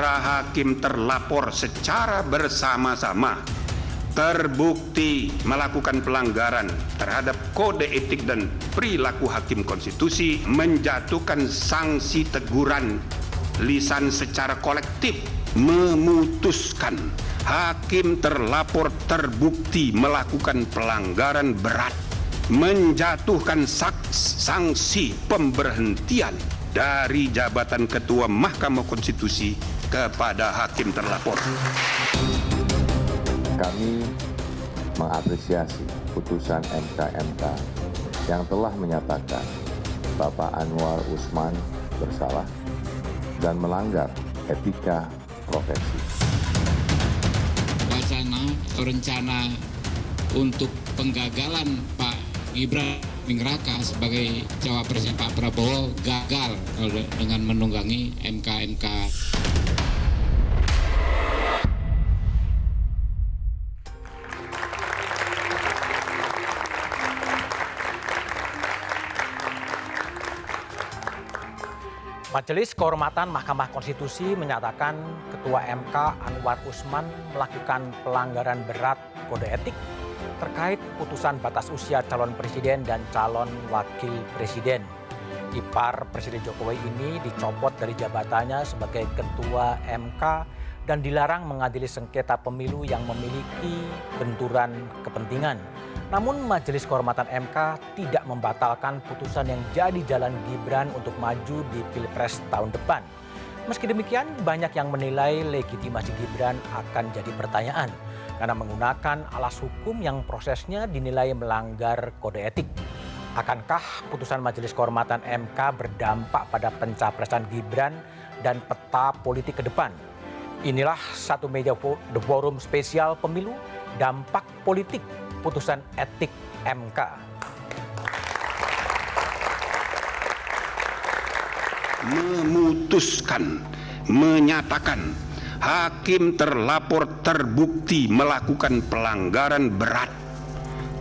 para hakim terlapor secara bersama-sama terbukti melakukan pelanggaran terhadap kode etik dan perilaku hakim konstitusi, menjatuhkan sanksi teguran lisan secara kolektif, memutuskan hakim terlapor terbukti melakukan pelanggaran berat, menjatuhkan sanksi pemberhentian dari jabatan Ketua Mahkamah Konstitusi kepada hakim terlapor. Kami mengapresiasi putusan MK yang telah menyatakan Bapak Anwar Usman bersalah dan melanggar etika profesi. Wacana atau rencana untuk penggagalan Pak Gibran Raka sebagai cawapresnya Pak Prabowo gagal dengan menunggangi MK. Majelis Kehormatan Mahkamah Konstitusi menyatakan Ketua MK Anwar Usman melakukan pelanggaran berat kode etik terkait putusan batas usia calon presiden dan calon wakil presiden. Ipar Presiden Jokowi ini dicopot dari jabatannya sebagai Ketua MK dan dilarang mengadili sengketa pemilu yang memiliki benturan kepentingan. Namun Majelis Kehormatan MK tidak membatalkan putusan yang jadi jalan Gibran untuk maju di Pilpres tahun depan. Meski demikian, banyak yang menilai legitimasi Gibran akan jadi pertanyaan karena menggunakan alas hukum yang prosesnya dinilai melanggar kode etik. Akankah putusan Majelis Kehormatan MK berdampak pada pencapresan Gibran dan peta politik ke depan? Inilah satu media The Forum spesial pemilu dampak politik putusan etik MK. Memutuskan, menyatakan hakim terlapor terbukti melakukan pelanggaran berat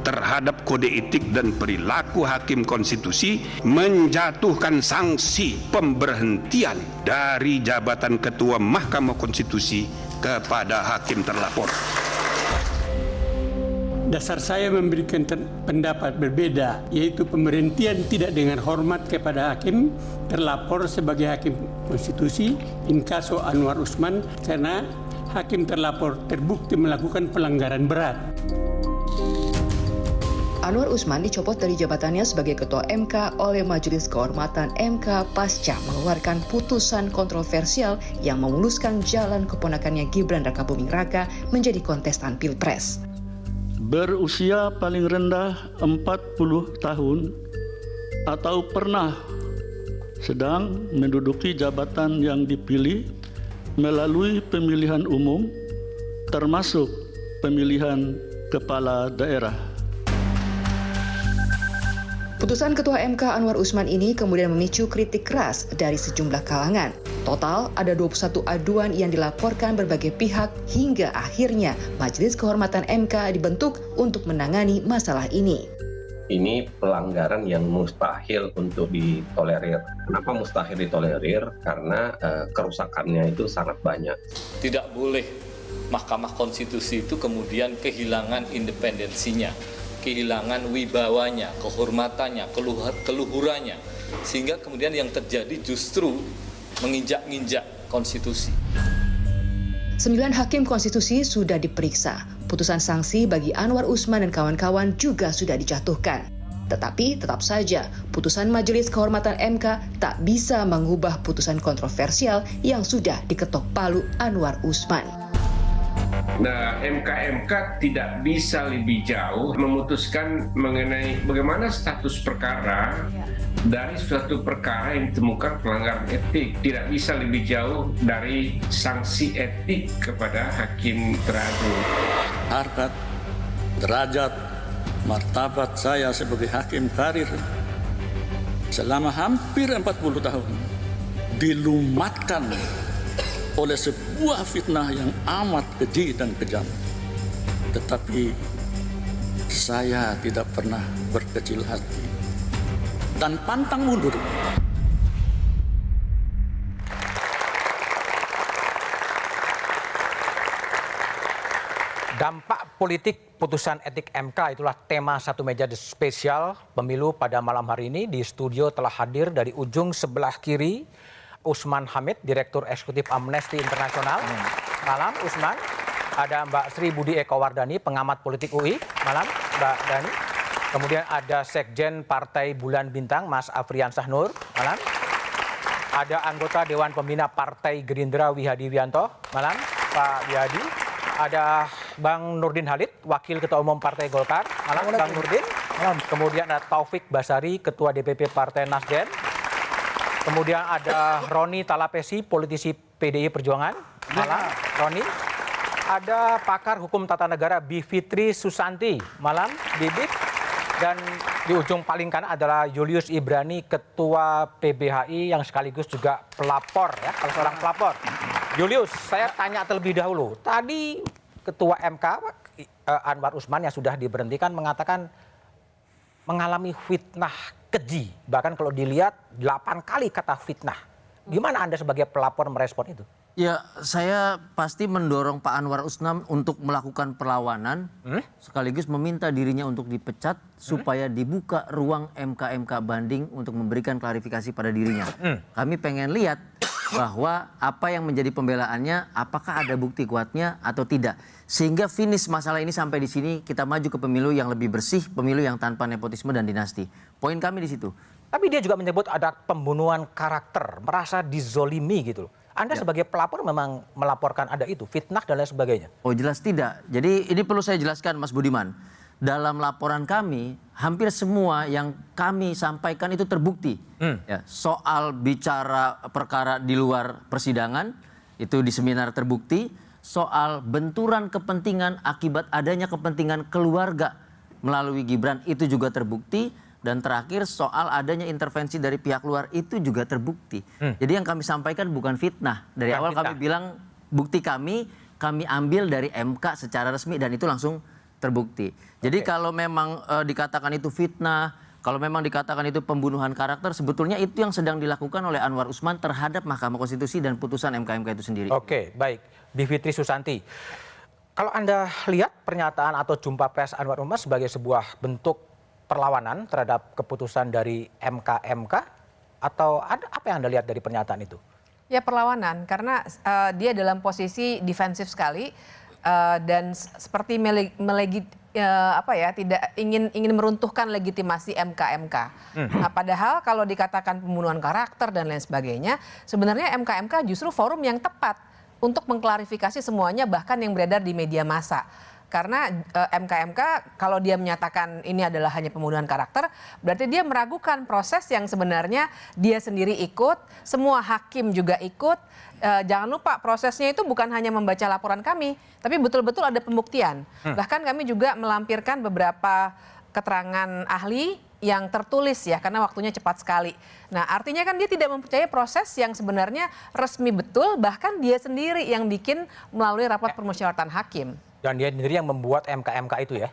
terhadap kode etik dan perilaku hakim konstitusi, menjatuhkan sanksi pemberhentian dari jabatan Ketua Mahkamah Konstitusi kepada hakim terlapor. Dasar saya memberikan pendapat berbeda, yaitu pemberhentian tidak dengan hormat kepada hakim terlapor sebagai hakim konstitusi inkaso Anwar Usman karena hakim terlapor terbukti melakukan pelanggaran berat. Anwar Usman dicopot dari jabatannya sebagai Ketua MK oleh Majelis Kehormatan MK pasca mengeluarkan putusan kontroversial yang memuluskan jalan keponakannya Gibran Rakabuming Raka menjadi kontestan Pilpres. Berusia paling rendah 40 tahun atau pernah sedang menduduki jabatan yang dipilih melalui pemilihan umum termasuk pemilihan kepala daerah. Putusan Ketua MK Anwar Usman ini kemudian memicu kritik keras dari sejumlah kalangan. Total ada 21 aduan yang dilaporkan berbagai pihak hingga akhirnya Majelis Kehormatan MK dibentuk untuk menangani masalah ini. Ini pelanggaran yang mustahil untuk ditolerir. Kenapa mustahil ditolerir? Karena kerusakannya itu sangat banyak. Tidak boleh Mahkamah Konstitusi itu kemudian kehilangan independensinya, kehilangan wibawanya, kehormatannya, keluhurannya, sehingga kemudian yang terjadi justru menginjak-injak konstitusi. 9 hakim konstitusi sudah diperiksa. Putusan sanksi bagi Anwar Usman dan kawan-kawan juga sudah dijatuhkan. Tetapi tetap saja putusan Majelis Kehormatan MK tak bisa mengubah putusan kontroversial yang sudah diketok palu Anwar Usman. Nah, MK tidak bisa lebih jauh memutuskan mengenai bagaimana status perkara dari suatu perkara yang ditemukan pelanggaran etik. Tidak bisa lebih jauh dari sanksi etik kepada hakim teradu. Harkat, derajat, martabat saya sebagai hakim karir selama hampir 40 tahun dilumatkan oleh sebuah fitnah yang amat keji dan kejam. Tetapi saya tidak pernah berkecil hati dan pantang mundur. Dampak politik putusan etik MK itulah tema satu meja spesial pemilu pada malam hari ini. Di studio telah hadir dari ujung sebelah kiri Usman Hamid, Direktur Eksekutif Amnesty International. Malam Usman. Ada Mbak Sri Budi Eko Wardani, pengamat politik UI. Malam Mbak Dani. Kemudian ada Sekjen Partai Bulan Bintang, Mas Afriyansah Nur. Malam. Ada anggota Dewan Pembina Partai Gerindra Wihadi Wianto. Malam Pak Wihadi. Ada Bang Nurdin Halid, Wakil Ketua Umum Partai Golkar. Malam Bang Nurdin. Kemudian ada Taufik Basari, Ketua DPP Partai Nasdem. Kemudian ada Roni Talapesi, politisi PDI Perjuangan. Malam Roni. Ada pakar hukum tata negara Bivitri Susanti. Malam Bibit. Dan di ujung paling kanan adalah Julius Ibrani, Ketua PBHI yang sekaligus juga pelapor, ya, kalau seorang pelapor. Julius, saya tanya terlebih dahulu. Tadi Ketua MK Anwar Usman yang sudah diberhentikan mengatakan mengalami fitnah keji. Bahkan kalau dilihat 8 kali kata fitnah. Gimana Anda sebagai pelapor merespon itu? Ya, saya pasti mendorong Pak Anwar Usman untuk melakukan perlawanan, sekaligus meminta dirinya untuk dipecat supaya dibuka ruang MK banding untuk memberikan klarifikasi pada dirinya. Kami pengen lihat bahwa apa yang menjadi pembelaannya, apakah ada bukti kuatnya atau tidak. Sehingga finish masalah ini sampai di sini, kita maju ke pemilu yang lebih bersih, pemilu yang tanpa nepotisme dan dinasti. Poin kami di situ. Tapi dia juga menyebut ada pembunuhan karakter, merasa dizolimi gitu loh. Anda sebagai pelapor memang melaporkan ada itu, fitnah dan lain sebagainya? Oh jelas tidak. Jadi ini perlu saya jelaskan Mas Budiman. Dalam laporan kami, hampir semua yang kami sampaikan itu terbukti. Ya, soal bicara perkara di luar persidangan, itu di seminar terbukti. Soal benturan kepentingan akibat adanya kepentingan keluarga melalui Gibran, itu juga terbukti. Dan terakhir soal adanya intervensi dari pihak luar itu juga terbukti. Jadi yang kami sampaikan bukan fitnah. Dari awal kami bilang bukti kami ambil dari MK secara resmi dan itu langsung terbukti. Jadi kalau memang dikatakan itu fitnah, kalau memang dikatakan itu pembunuhan karakter, sebetulnya itu yang sedang dilakukan oleh Anwar Usman terhadap Mahkamah Konstitusi dan putusan MK itu sendiri. Oke, baik. Bivitri Susanti. Kalau Anda lihat pernyataan atau jumpa pers Anwar Usman sebagai sebuah bentuk perlawanan terhadap keputusan dari MK atau apa yang Anda lihat dari pernyataan itu? Ya perlawanan karena dia dalam posisi defensif sekali dan seperti tidak ingin meruntuhkan legitimasi MK. Padahal kalau dikatakan pembunuhan karakter dan lain sebagainya, sebenarnya MK justru forum yang tepat untuk mengklarifikasi semuanya bahkan yang beredar di media massa. Karena MK kalau dia menyatakan ini adalah hanya pembunuhan karakter, berarti dia meragukan proses yang sebenarnya dia sendiri ikut, semua hakim juga ikut. Jangan lupa prosesnya itu bukan hanya membaca laporan kami, tapi betul-betul ada pembuktian. Bahkan kami juga melampirkan beberapa keterangan ahli yang tertulis ya, karena waktunya cepat sekali. Nah artinya kan dia tidak mempercayai proses yang sebenarnya resmi betul, bahkan dia sendiri yang bikin melalui rapat permusyawaratan hakim. Dan dia sendiri yang membuat MK itu ya?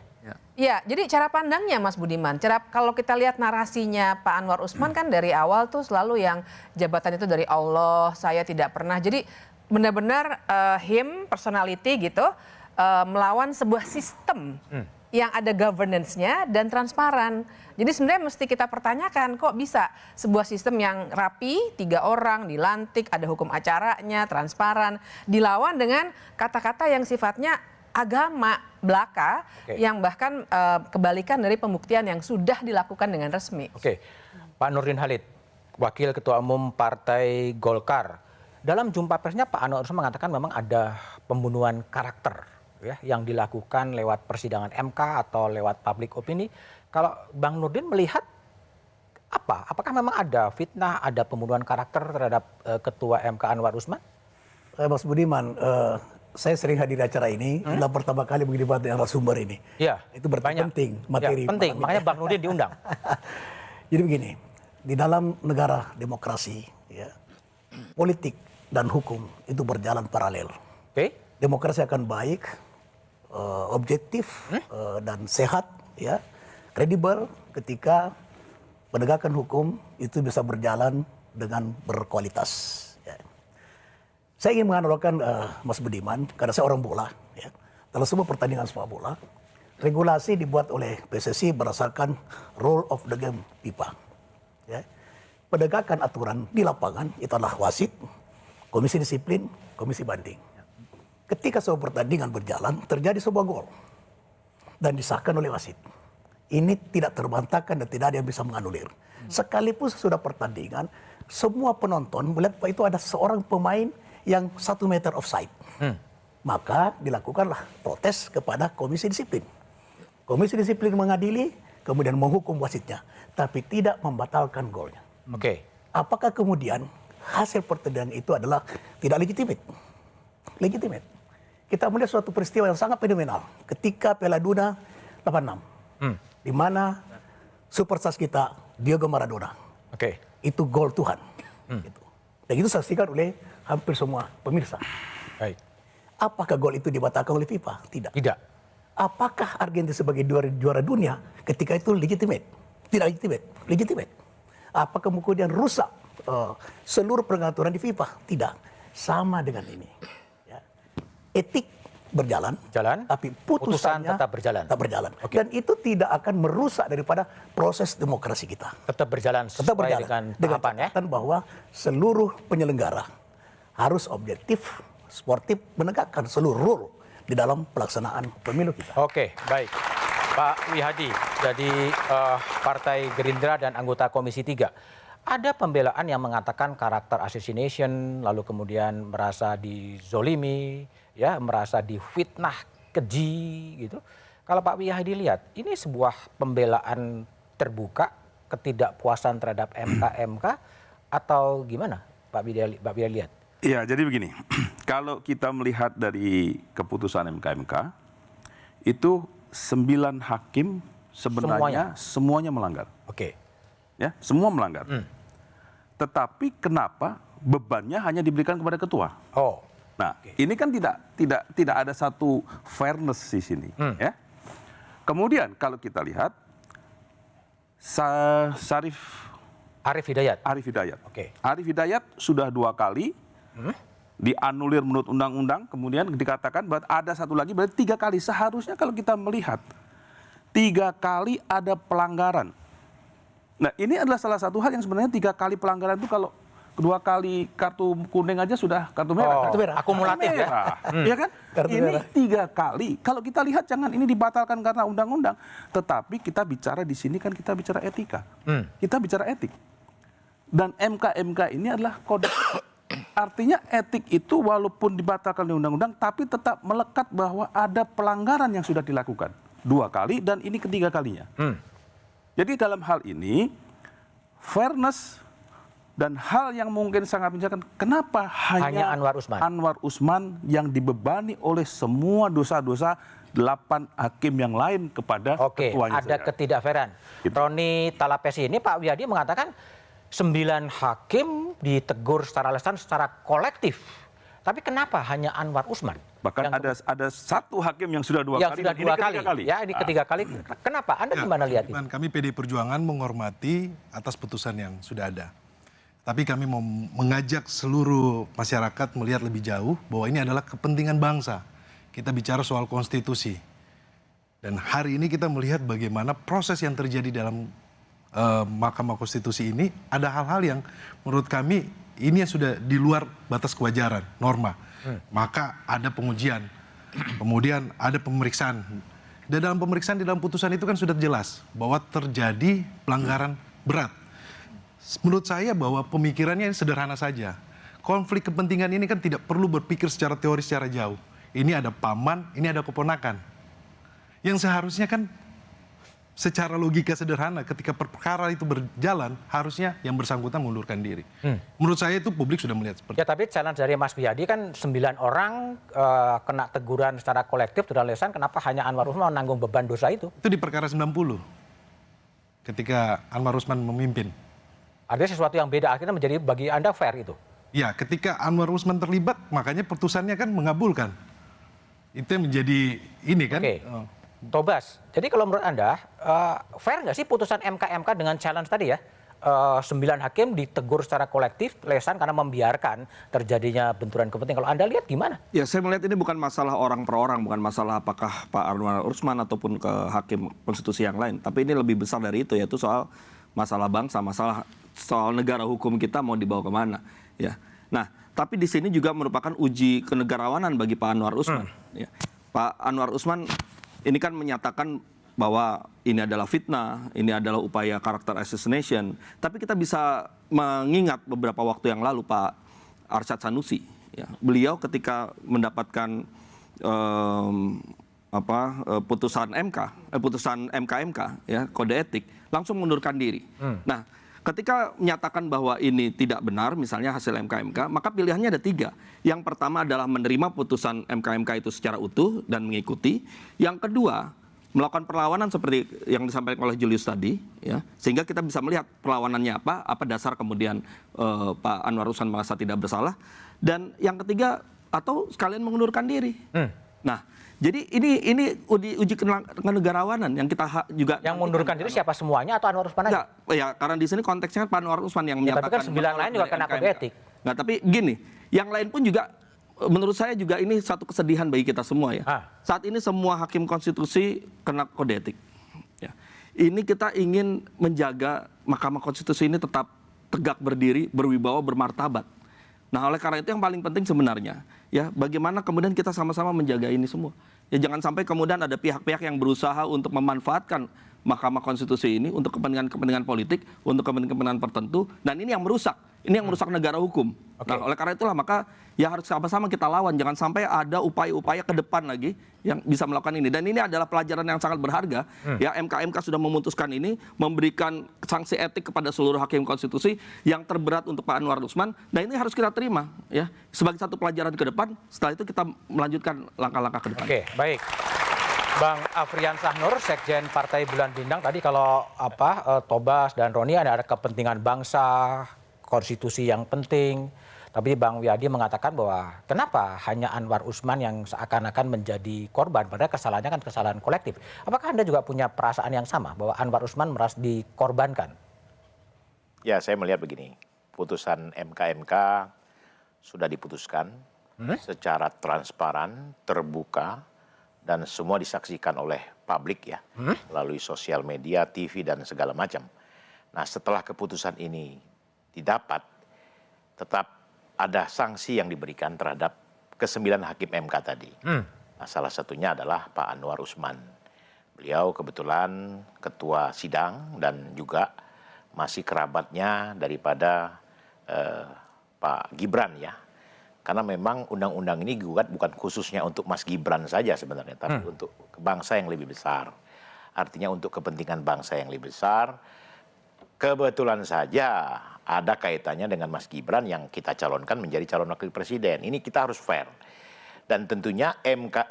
Ya, jadi cara pandangnya Mas Budiman, kalau kita lihat narasinya Pak Anwar Usman kan dari awal tuh selalu yang jabatan itu dari Allah, saya tidak pernah. Jadi benar-benar personality gitu, melawan sebuah sistem yang ada governance-nya dan transparan. Jadi sebenarnya mesti kita pertanyakan kok bisa sebuah sistem yang rapi, 3 orang dilantik, ada hukum acaranya, transparan, dilawan dengan kata-kata yang sifatnya agama belaka yang bahkan kebalikan dari pembuktian yang sudah dilakukan dengan resmi. Pak Nurdin Halid, Wakil Ketua Umum Partai Golkar. Dalam jumpa persnya Pak Anwar Usman mengatakan memang ada pembunuhan karakter ya, yang dilakukan lewat persidangan MK atau lewat public opini. Kalau Bang Nurdin melihat apakah memang ada fitnah, ada pembunuhan karakter terhadap Ketua MK Anwar Usman? Mas Budiman, saya sering hadir di acara ini, adalah pertama kali begini dengan narasumber ini. Iya. Itu berarti penting materi. Ya, penting, makanya Bang Nurdin diundang. Jadi begini, di dalam negara demokrasi, ya, politik dan hukum itu berjalan paralel. Demokrasi akan baik, objektif dan sehat, ya, kredibel ketika penegakan hukum itu bisa berjalan dengan berkualitas. Saya ingin mengandalkan Mas Budiman, karena saya orang bola, ya. dalam semua pertandingan sepak bola, regulasi dibuat oleh PSSI berdasarkan rule of the game FIFA. Ya. Penegakan aturan di lapangan itu adalah wasit, komisi disiplin, komisi banding. Ketika sebuah pertandingan berjalan, terjadi sebuah gol dan disahkan oleh wasit. Ini tidak terbantahkan dan tidak ada yang bisa menganulir. Sekalipun sesudah pertandingan, semua penonton melihat bahwa itu ada seorang pemain yang 1 meter offside. Maka dilakukanlah protes kepada komisi disiplin. Komisi disiplin mengadili, kemudian menghukum wasitnya, tapi tidak membatalkan golnya. Oke. Apakah kemudian hasil pertandingan itu adalah tidak legitimate? Legitimate. Kita melihat suatu peristiwa yang sangat fenomenal ketika Piala Dunia 86, di mana superstar kita Diego Maradona. Oke. Itu gol Tuhan. Gitu. Dan itu disaksikan oleh hampir semua pemirsa. Baik. Apakah gol itu dibatalkan oleh FIFA? Tidak. Tidak. Apakah Argentina sebagai juara dunia ketika itu legitimate? Tidak legitimate. Legitimate. Apakah kemudian rusak seluruh pengaturan di FIFA? Tidak. Sama dengan ini. Ya. Etik berjalan, tapi putusannya tetap berjalan. Tetap berjalan. Oke. Dan itu tidak akan merusak daripada proses demokrasi kita. Tetap berjalan sesuai dengan tahapan ya. Catatan bahwa seluruh penyelenggara harus objektif, sportif, menegakkan seluruh rule di dalam pelaksanaan pemilu kita. Oke, baik. Pak Wihadi, jadi Partai Gerindra dan anggota Komisi 3. Ada pembelaan yang mengatakan karakter assassination, lalu kemudian merasa dizolimi, ya, merasa difitnah, keji, gitu. Kalau Pak Wihadi lihat, ini sebuah pembelaan terbuka, ketidakpuasan terhadap MK atau gimana, Pak Wihadi lihat? Ya, jadi begini, kalau kita melihat dari keputusan MK itu 9 hakim sebenarnya semuanya melanggar. Oke. Ya, semua melanggar. Tetapi kenapa bebannya hanya diberikan kepada ketua? Oh. Nah, ini kan tidak ada satu fairness di sini, ya. Kemudian kalau kita lihat Arif Hidayat. Oke. Arif Hidayat sudah 2 kali dianulir menurut undang-undang, kemudian dikatakan bahwa ada satu lagi, berarti 3 kali. Seharusnya kalau kita melihat 3 kali ada pelanggaran. Nah, ini adalah salah satu hal yang sebenarnya 3 kali pelanggaran itu kalau 2 kali kartu kuning aja sudah kartu merah. Kartu merah. Akumulatif ya. Ya kan? Kartu ini merah. 3 kali. Kalau kita lihat jangan ini dibatalkan karena undang-undang, tetapi kita bicara di sini kan kita bicara etika. Kita bicara etik. Dan MK ini adalah kode. Artinya etik itu walaupun dibatalkan oleh undang-undang, tapi tetap melekat bahwa ada pelanggaran yang sudah dilakukan 2 kali dan ini ketiga kalinya. Jadi dalam hal ini fairness dan hal yang mungkin sangat menjelaskan kenapa hanya Anwar Usman yang dibebani oleh semua dosa-dosa 8 hakim yang lain kepada ketuanya. Ada ketidakfairan. Roni Talapesi ini Pak Wihadi mengatakan 9 hakim ditegur secara lisan secara kolektif. Tapi kenapa hanya Anwar Usman? Bahkan ada 1 hakim yang sudah 2 kali. Sudah 2 kali. Ya, ini ketiga kali. Kenapa? Anda gimana lihat itu? Kami PDI Perjuangan menghormati atas putusan yang sudah ada. Tapi kami mau mengajak seluruh masyarakat melihat lebih jauh bahwa ini adalah kepentingan bangsa. Kita bicara soal konstitusi. Dan hari ini kita melihat bagaimana proses yang terjadi dalam Mahkamah Konstitusi ini ada hal-hal yang menurut kami ini sudah di luar batas kewajaran, norma. Maka ada pengujian, kemudian ada pemeriksaan. Dan dalam pemeriksaan di dalam putusan itu kan sudah jelas bahwa terjadi pelanggaran berat. Menurut saya bahwa pemikirannya sederhana saja. Konflik kepentingan ini kan tidak perlu berpikir secara teori secara jauh. Ini ada paman, ini ada keponakan. Yang seharusnya kan secara logika sederhana ketika perkara itu berjalan harusnya yang bersangkutan mengundurkan diri. Menurut saya itu publik sudah melihat seperti itu. Ya, tapi challenge dari Mas Wihadi kan 9 orang kena teguran secara kolektif secara lisan, kenapa hanya Anwar Usman menanggung beban dosa itu? Itu di perkara 90 ketika Anwar Usman memimpin. Ada sesuatu yang beda, akhirnya menjadi bagi Anda fair itu? Ya, ketika Anwar Usman terlibat makanya putusannya kan mengabulkan. Itu yang menjadi ini kan. Oke. Tobas, jadi kalau menurut Anda, fair nggak sih putusan MK dengan challenge tadi ya? 9 hakim ditegur secara kolektif, lesan karena membiarkan terjadinya benturan kepentingan. Kalau Anda lihat gimana? Ya, saya melihat ini bukan masalah orang per orang, bukan masalah apakah Pak Anwar Usman ataupun ke hakim konstitusi yang lain. Tapi ini lebih besar dari itu, yaitu soal masalah bangsa, soal negara hukum kita mau dibawa kemana. Ya. Nah, tapi di sini juga merupakan uji kenegarawanan bagi Pak Anwar Usman. Ya. Pak Anwar Usman ini kan menyatakan bahwa ini adalah fitnah, ini adalah upaya karakter assassination. Tapi kita bisa mengingat beberapa waktu yang lalu Pak Arsyad Sanusi, ya, beliau ketika mendapatkan putusan MK, ya, kode etik, langsung mengundurkan diri. Nah, ketika menyatakan bahwa ini tidak benar, misalnya hasil MK, maka pilihannya ada 3. Yang pertama adalah menerima putusan MK itu secara utuh dan mengikuti. Yang kedua, melakukan perlawanan seperti yang disampaikan oleh Julius tadi, ya, sehingga kita bisa melihat perlawanannya apa dasar kemudian Pak Anwar Usman merasa tidak bersalah. Dan yang ketiga, atau sekalian mengundurkan diri. Nah, jadi ini uji kenegarawanan yang kita juga... Yang mengundurkan diri siapa semuanya atau Anwar Usman aja? Ya, karena di sini konteksnya Pak Anwar Usman yang menyatakan... Tapi kan 9 lain juga kena kode etik. Nah, tapi gini, yang lain pun juga... Menurut saya juga ini satu kesedihan bagi kita semua, ya. Saat ini semua hakim konstitusi kena kode etik. Ya. Ini kita ingin menjaga Mahkamah Konstitusi ini tetap tegak berdiri, berwibawa, bermartabat. Nah, oleh karena itu yang paling penting sebenarnya, ya, bagaimana kemudian kita sama-sama menjaga ini semua. Ya, jangan sampai kemudian ada pihak-pihak yang berusaha untuk memanfaatkan Mahkamah Konstitusi ini untuk kepentingan-kepentingan politik, untuk kepentingan-kepentingan tertentu, dan ini yang merusak. Ini yang merusak negara hukum. Nah, oleh karena itulah maka ya harus sama-sama kita lawan. Jangan sampai ada upaya-upaya ke depan lagi yang bisa melakukan ini. Dan ini adalah pelajaran yang sangat berharga. Ya, MK sudah memutuskan ini, memberikan sanksi etik kepada seluruh hakim konstitusi yang terberat untuk Pak Anwar Usman. Dan ini harus kita terima, ya, sebagai satu pelajaran ke depan. Setelah itu kita melanjutkan langkah-langkah ke depan. Oke, baik. Bang Afrian Sahnur, Sekjen Partai Bulan Bintang, tadi kalau Tobas dan Roni ada kepentingan bangsa, konstitusi yang penting. Tapi Bang Wiyadi mengatakan bahwa kenapa hanya Anwar Usman yang seakan-akan menjadi korban, padahal kesalahannya kan kesalahan kolektif. Apakah Anda juga punya perasaan yang sama bahwa Anwar Usman merasa dikorbankan? Ya, saya melihat begini, putusan MK sudah diputuskan secara transparan, terbuka, dan semua disaksikan oleh publik, ya, melalui sosial media, TV, dan segala macam. Nah, setelah keputusan ini didapat, tetap ada sanksi yang diberikan terhadap ke-9 hakim MK tadi. Nah, salah satunya adalah Pak Anwar Usman. Beliau kebetulan ketua sidang dan juga masih kerabatnya daripada Pak Gibran, ya. Karena memang undang-undang ini digugat bukan khususnya untuk Mas Gibran saja sebenarnya, tapi untuk bangsa yang lebih besar. Artinya untuk kepentingan bangsa yang lebih besar. Kebetulan saja ada kaitannya dengan Mas Gibran yang kita calonkan menjadi calon wakil presiden. Ini kita harus fair. Dan tentunya MK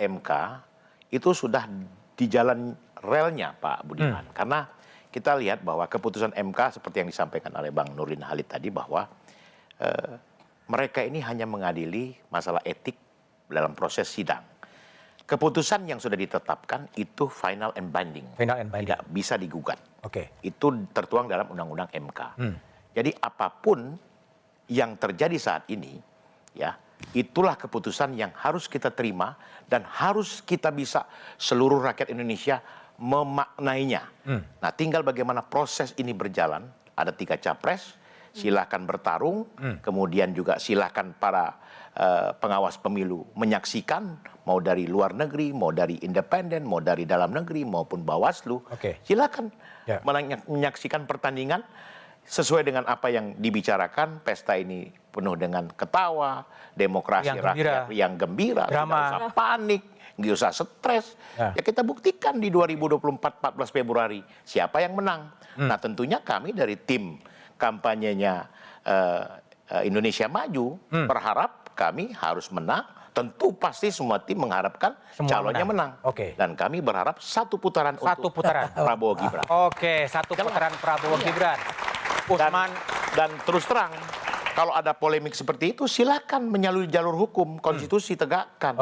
itu sudah di jalan relnya, Pak Budiman. Karena kita lihat bahwa keputusan MK seperti yang disampaikan oleh Bang Nurdin Halid tadi, bahwa mereka ini hanya mengadili masalah etik dalam proses sidang. Keputusan yang sudah ditetapkan itu final and binding. Tidak bisa digugat. Itu tertuang dalam undang-undang MK. Jadi apapun yang terjadi saat ini, ya, itulah keputusan yang harus kita terima dan harus kita bisa seluruh rakyat Indonesia memaknainya. Nah, tinggal bagaimana proses ini berjalan. Ada 3 capres. Silahkan bertarung, kemudian juga silahkan para pengawas pemilu menyaksikan, mau dari luar negeri, mau dari independen, mau dari dalam negeri, maupun Bawaslu. Silahkan menyaksikan pertandingan sesuai dengan apa yang dibicarakan. Pesta ini penuh dengan ketawa, demokrasi rakyat yang gembira, tidak usah panik, nggak usah stres. Ya, kita buktikan di 2024, 14 Februari, siapa yang menang. Nah, tentunya kami dari tim kampanyenya Indonesia Maju berharap kami harus menang. Tentu pasti semua tim mengharapkan calonnya menang. Dan kami berharap satu putaran untuk Prabowo Gibran. Satu putaran Prabowo Gibran. Dan terus terang, kalau ada polemik seperti itu silakan melalui jalur hukum, konstitusi tegakkan.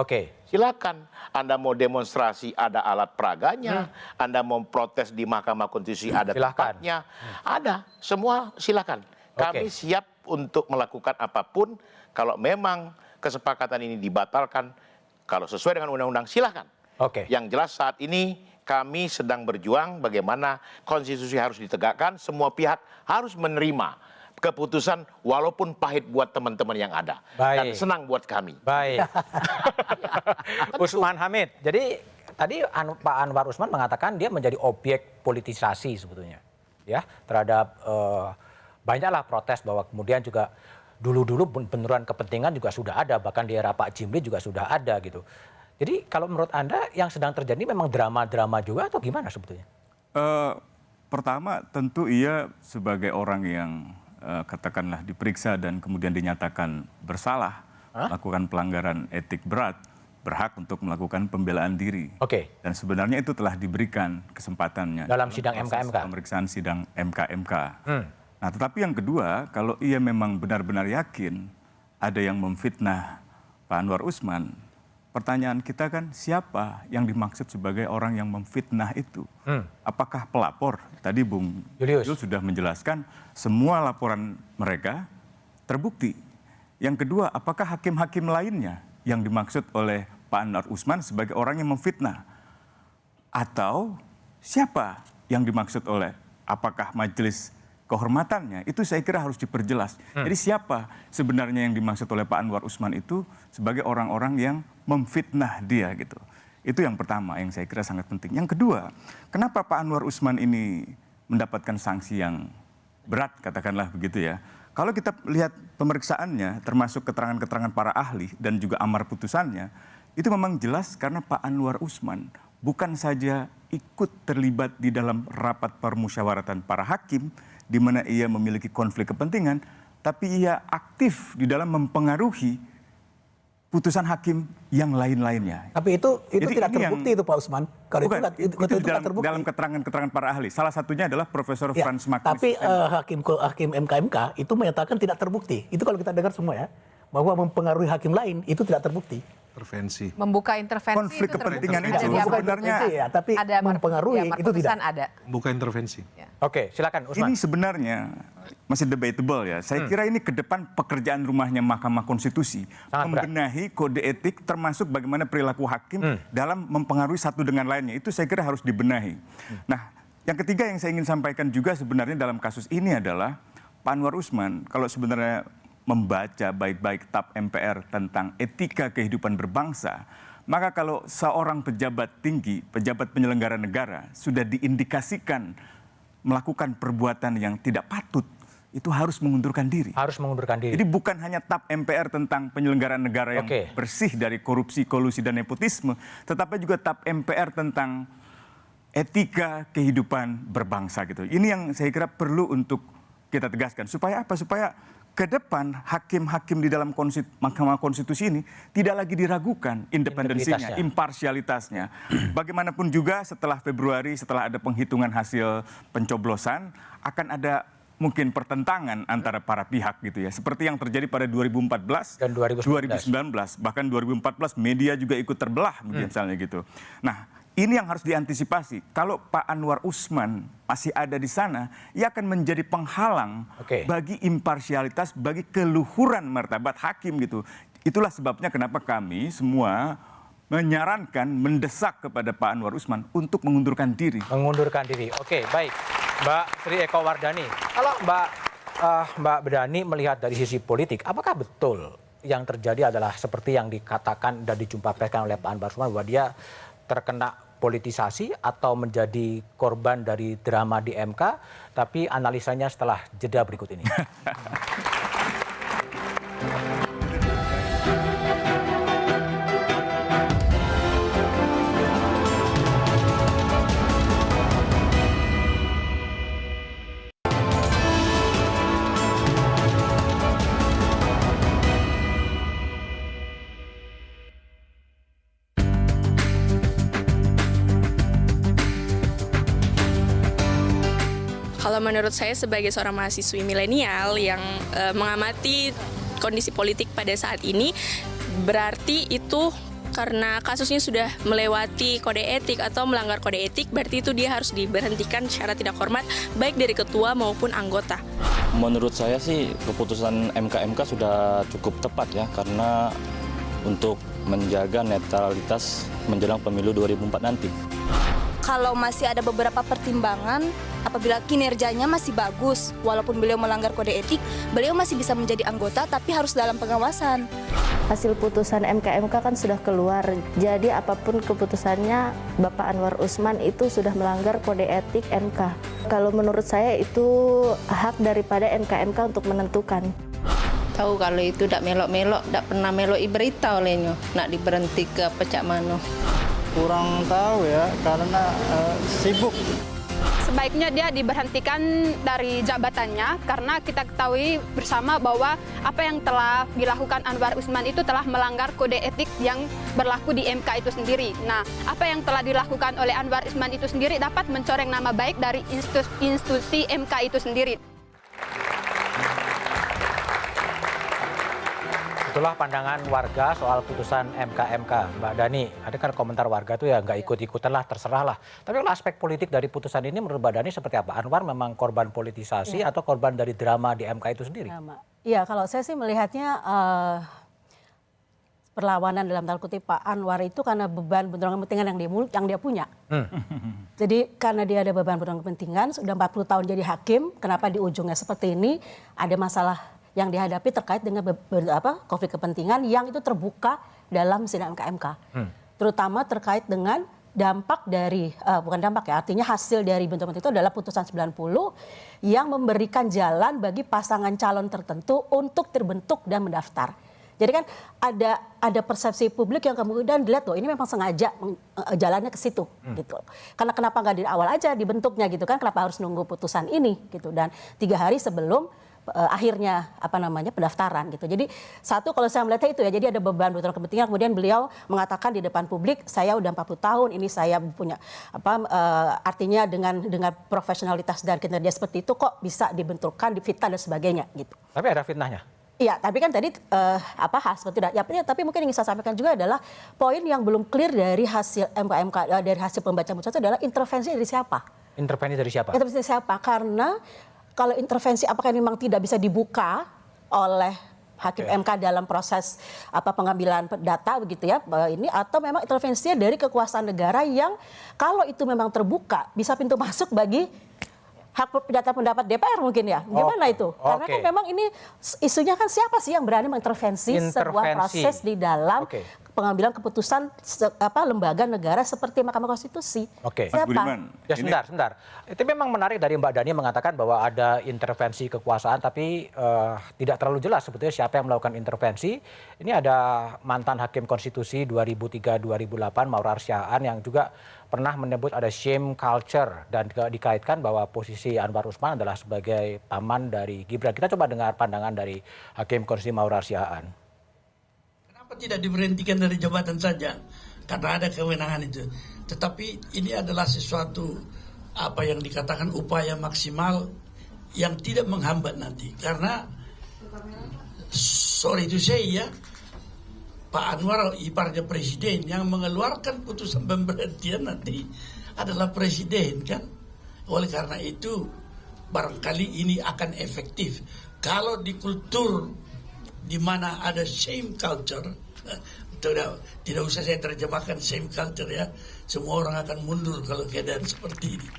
silakan. Anda mau demonstrasi, ada alat peraganya. Anda mau protes di Mahkamah Konstitusi, ada tempatnya. Ada, semua silakan. Kami siap untuk melakukan apapun. Kalau memang kesepakatan ini dibatalkan, kalau sesuai dengan undang-undang silakan. Yang jelas saat ini kami sedang berjuang bagaimana konstitusi harus ditegakkan, semua pihak harus menerima keputusan walaupun pahit buat teman-teman yang ada. Dan senang buat kami. Baik. Usman Hamid, jadi tadi Pak Anwar Usman mengatakan dia menjadi objek politisasi sebetulnya. Ya, terhadap banyaklah protes bahwa kemudian juga dulu-dulu benturan kepentingan juga sudah ada, bahkan di era Pak Jimli juga sudah ada gitu. Jadi kalau menurut Anda yang sedang terjadi memang drama-drama juga atau gimana sebetulnya? Pertama tentu ia sebagai orang yang katakanlah diperiksa dan kemudian dinyatakan bersalah, melakukan pelanggaran etik berat, berhak untuk melakukan pembelaan diri. Dan sebenarnya itu telah diberikan kesempatannya dalam sidang MK-MK. Pemeriksaan sidang MK-MK. Nah, tetapi yang kedua, kalau ia memang benar-benar yakin ada yang memfitnah Pak Anwar Usman, pertanyaan kita kan siapa yang dimaksud sebagai orang yang memfitnah itu? Apakah pelapor? Tadi Bung Julius sudah menjelaskan semua laporan mereka terbukti. Yang kedua, apakah hakim-hakim lainnya yang dimaksud oleh Pak Anwar Usman sebagai orang yang memfitnah? Atau siapa yang dimaksud oleh apakah majelis kehormatannya? Itu saya kira harus diperjelas. Jadi siapa sebenarnya yang dimaksud oleh Pak Anwar Usman itu sebagai orang-orang yang memfitnah dia gitu. Itu yang pertama yang saya kira sangat penting. Yang kedua, kenapa Pak Anwar Usman ini mendapatkan sanksi yang berat, katakanlah begitu ya. Kalau kita lihat pemeriksaannya, termasuk keterangan-keterangan para ahli dan juga amar putusannya, itu memang jelas karena Pak Anwar Usman bukan saja ikut terlibat di dalam rapat permusyawaratan para hakim, di mana ia memiliki konflik kepentingan, tapi ia aktif di dalam mempengaruhi putusan hakim yang lain-lainnya. Tapi itu tidak terbukti itu Pak Usman. Kalau bukan, itu terbukti. Dalam keterangan-keterangan para ahli. Salah satunya adalah Profesor Franz Magnus. Tapi hakim MK itu menyatakan tidak terbukti. Itu kalau kita dengar semua ya, bahwa mempengaruhi hakim lain itu tidak terbukti. Intervensi. Membuka intervensi konflik itu kepentingan terbukti. itu sebenarnya ya, tapi ada mempengaruhi itu tidak. Ada. Bukan intervensi. Oke, silakan Usman. Ini sebenarnya masih debatable ya. Saya kira ini ke depan pekerjaan rumahnya Mahkamah Konstitusi. Membenahi kode etik termasuk bagaimana perilaku hakim dalam mempengaruhi satu dengan lainnya. Itu saya kira harus dibenahi. Nah, yang ketiga yang saya ingin sampaikan juga sebenarnya dalam kasus ini adalah Pak Anwar Usman kalau sebenarnya membaca baik-baik TAP MPR tentang etika kehidupan berbangsa, maka kalau seorang pejabat tinggi, pejabat penyelenggara negara sudah diindikasikan melakukan perbuatan yang tidak patut, itu harus mengundurkan diri. Harus mengundurkan diri. Jadi bukan hanya TAP MPR tentang penyelenggaraan negara yang bersih dari korupsi, kolusi, dan nepotisme, tetapi juga TAP MPR tentang etika kehidupan berbangsa gitu. Ini yang saya kira perlu untuk kita tegaskan. Supaya apa? Supaya ke depan hakim-hakim di dalam Mahkamah Konstitusi ini tidak lagi diragukan independensinya, imparsialitasnya. Bagaimanapun juga setelah Februari, setelah ada penghitungan hasil pencoblosan, akan ada mungkin pertentangan antara para pihak gitu ya. Seperti yang terjadi pada 2014 dan 2019. Bahkan 2014 media juga ikut terbelah misalnya gitu. Nah, ini yang harus diantisipasi. Kalau Pak Anwar Usman masih ada di sana, ia akan menjadi penghalang bagi imparsialitas, bagi keluhuran martabat hakim gitu. Itulah sebabnya kenapa kami semua menyarankan, mendesak kepada Pak Anwar Usman untuk mengundurkan diri. Mengundurkan diri. Oke, baik. Mbak Sri Eko Wardani, kalau Mbak Bedani melihat dari sisi politik, apakah betul yang terjadi adalah seperti yang dikatakan dan dijumpakan oleh Pak Anwar Usman bahwa dia terkena politisasi atau menjadi korban dari drama di MK, tapi analisanya setelah jeda berikut ini. Kalau menurut saya sebagai seorang mahasiswi milenial yang mengamati kondisi politik pada saat ini, berarti itu karena kasusnya sudah melewati kode etik atau melanggar kode etik, berarti itu dia harus diberhentikan secara tidak hormat baik dari ketua maupun anggota. Menurut saya sih keputusan MK sudah cukup tepat ya, karena untuk menjaga netralitas menjelang pemilu 2004 nanti. Kalau masih ada beberapa pertimbangan, apabila kinerjanya masih bagus, walaupun beliau melanggar kode etik, beliau masih bisa menjadi anggota tapi harus dalam pengawasan. Hasil putusan MK kan sudah keluar, jadi apapun keputusannya Bapak Anwar Usman itu sudah melanggar kode etik MK. Kalau menurut saya itu hak daripada MK untuk menentukan. Tahu kalau itu tidak melok-melok, tidak pernah melok berita olehnya, nak diberhenti ke pecak mano. Kurang tahu ya, karena sibuk. Sebaiknya dia diberhentikan dari jabatannya karena kita ketahui bersama bahwa apa yang telah dilakukan Anwar Usman itu telah melanggar kode etik yang berlaku di MK itu sendiri. Nah, apa yang telah dilakukan oleh Anwar Usman itu sendiri dapat mencoreng nama baik dari institusi MK itu sendiri. Itulah pandangan warga soal putusan MK. Mbak Dani, ada kan komentar warga tuh ya nggak ikut-ikutan lah, terserah lah. Tapi kalau aspek politik dari putusan ini menurut Mbak Dani seperti apa? Anwar memang korban politisasi atau korban dari drama di MK itu sendiri? Iya, kalau saya sih melihatnya perlawanan dalam tanda kutip Pak Anwar itu karena beban benturan kepentingan yang dia punya. Jadi karena dia ada beban benturan kepentingan, sudah 40 tahun jadi hakim, kenapa di ujungnya seperti ini, ada masalah yang dihadapi terkait dengan konflik kepentingan yang itu terbuka dalam sidang MK. Terutama terkait dengan dampak dari, bukan dampak ya, artinya hasil dari benturan itu adalah putusan 90 yang memberikan jalan bagi pasangan calon tertentu untuk terbentuk dan mendaftar. Jadi kan ada persepsi publik yang kemudian dilihat loh ini memang sengaja jalannya ke situ gitu. Karena kenapa nggak di awal aja dibentuknya gitu kan, kenapa harus nunggu putusan ini gitu, dan 3 hari sebelum akhirnya pendaftaran gitu. Jadi satu kalau saya melihatnya itu ya, jadi ada beban benturan kepentingan, kemudian beliau mengatakan di depan publik saya udah 40 tahun ini saya punya artinya dengan profesionalitas dan kinerja seperti itu kok bisa dibenturkan, difitnah dan sebagainya gitu. Tapi ada fitnahnya. Iya, tapi kan tadi hal seperti itu. Ya, tapi mungkin yang ingin saya sampaikan juga adalah poin yang belum clear dari hasil MK dari hasil pembacaan putusan itu adalah intervensi dari siapa? Intervensi dari siapa? Intervensi dari siapa? Karena kalau intervensi apakah memang tidak bisa dibuka oleh hakim MK dalam proses pengambilan data begitu ya ini, atau memang intervensinya dari kekuasaan negara yang kalau itu memang terbuka bisa pintu masuk bagi hak data pendapat DPR mungkin ya, gimana itu? Karena kan memang ini isunya kan siapa sih yang berani mengintervensi sebuah proses di dalam pengambilan keputusan lembaga negara seperti Mahkamah Konstitusi. Oke. Siapa? Mas Budiman. Ya sebentar. Itu memang menarik dari Mbak Dani mengatakan bahwa ada intervensi kekuasaan, tapi tidak terlalu jelas sebetulnya siapa yang melakukan intervensi. Ini ada mantan Hakim Konstitusi 2003-2008 Maurar Siaan yang juga pernah menyebut ada shame culture dan dikaitkan bahwa posisi Anwar Usman adalah sebagai paman dari Gibran. Kita coba dengar pandangan dari Hakim Konstitusi Maurar Siaan. Kenapa tidak diberhentikan dari jabatan saja? Karena ada kewenangan itu. Tetapi ini adalah sesuatu yang dikatakan upaya maksimal yang tidak menghambat nanti. Karena sorry to say ya, Pak Anwar ibaratnya presiden yang mengeluarkan putusan pemberhentian nanti adalah presiden kan. Oleh karena itu barangkali ini akan efektif. Kalau di kultur di mana ada shame culture, tidak usah saya terjemahkan shame culture ya, semua orang akan mundur kalau keadaan seperti ini.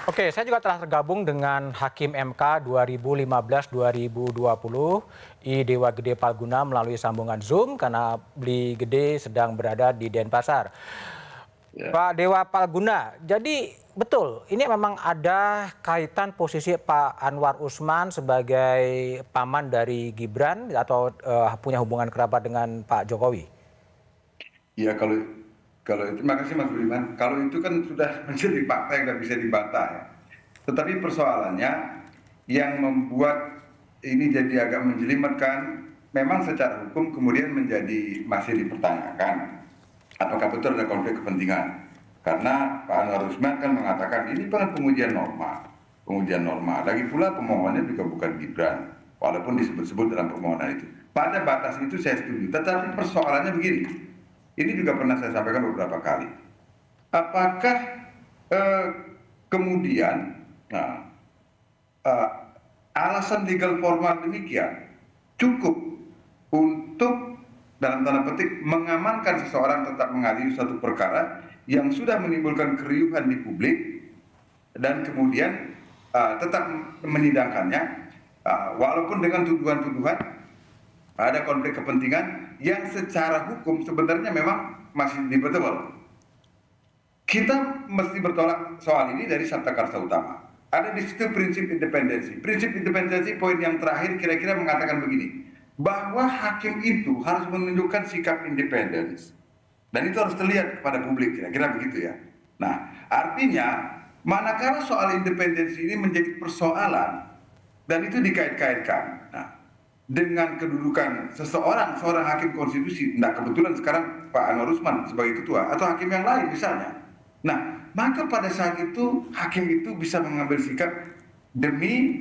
Oke, saya juga telah tergabung dengan Hakim MK 2015-2020 I Dewa Gede Palguna melalui sambungan Zoom karena Beli Gede sedang berada di Denpasar. Ya. Pak Dewa Palguna, jadi betul ini memang ada kaitan posisi Pak Anwar Usman sebagai paman dari Gibran atau punya hubungan kerabat dengan Pak Jokowi? Ya kalau itu, terima kasih Mas Budiman. Kalau itu kan sudah menjadi fakta yang tidak bisa dibantah. Ya. Tetapi persoalannya yang membuat ini jadi agak menjelimetkan, memang secara hukum kemudian masih dipertanyakan apakah betul ada konflik kepentingan. Karena Pak Anwar Usman kan mengatakan ini bukan pengujian norma. Lagi pula pemohonnya juga bukan Gibran, walaupun disebut-sebut dalam permohonan itu. pada batas itu saya setuju. Tetapi persoalannya begini, ini juga pernah saya sampaikan beberapa kali. Apakah kemudian alasan legal formal demikian cukup untuk dalam tanda petik mengamankan seseorang tetap mengadili suatu perkara yang sudah menimbulkan keriuhan di publik dan kemudian tetap menyidangkannya walaupun dengan tuduhan-tuduhan ada konflik kepentingan yang secara hukum sebenarnya memang masih debatable. Kita mesti bertolak soal ini dari Sabta Karsa Utama. Ada di situ prinsip independensi. Prinsip independensi poin yang terakhir kira-kira mengatakan begini, bahwa hakim itu harus menunjukkan sikap independen. Dan itu harus terlihat kepada publik, kira-kira begitu ya. Nah, artinya manakala soal independensi ini menjadi persoalan dan itu dikait-kaitkan dengan kedudukan seorang hakim konstitusi, nah kebetulan sekarang Pak Anwar Usman sebagai ketua atau hakim yang lain misalnya. Nah, maka pada saat itu hakim itu bisa mengambil sikap demi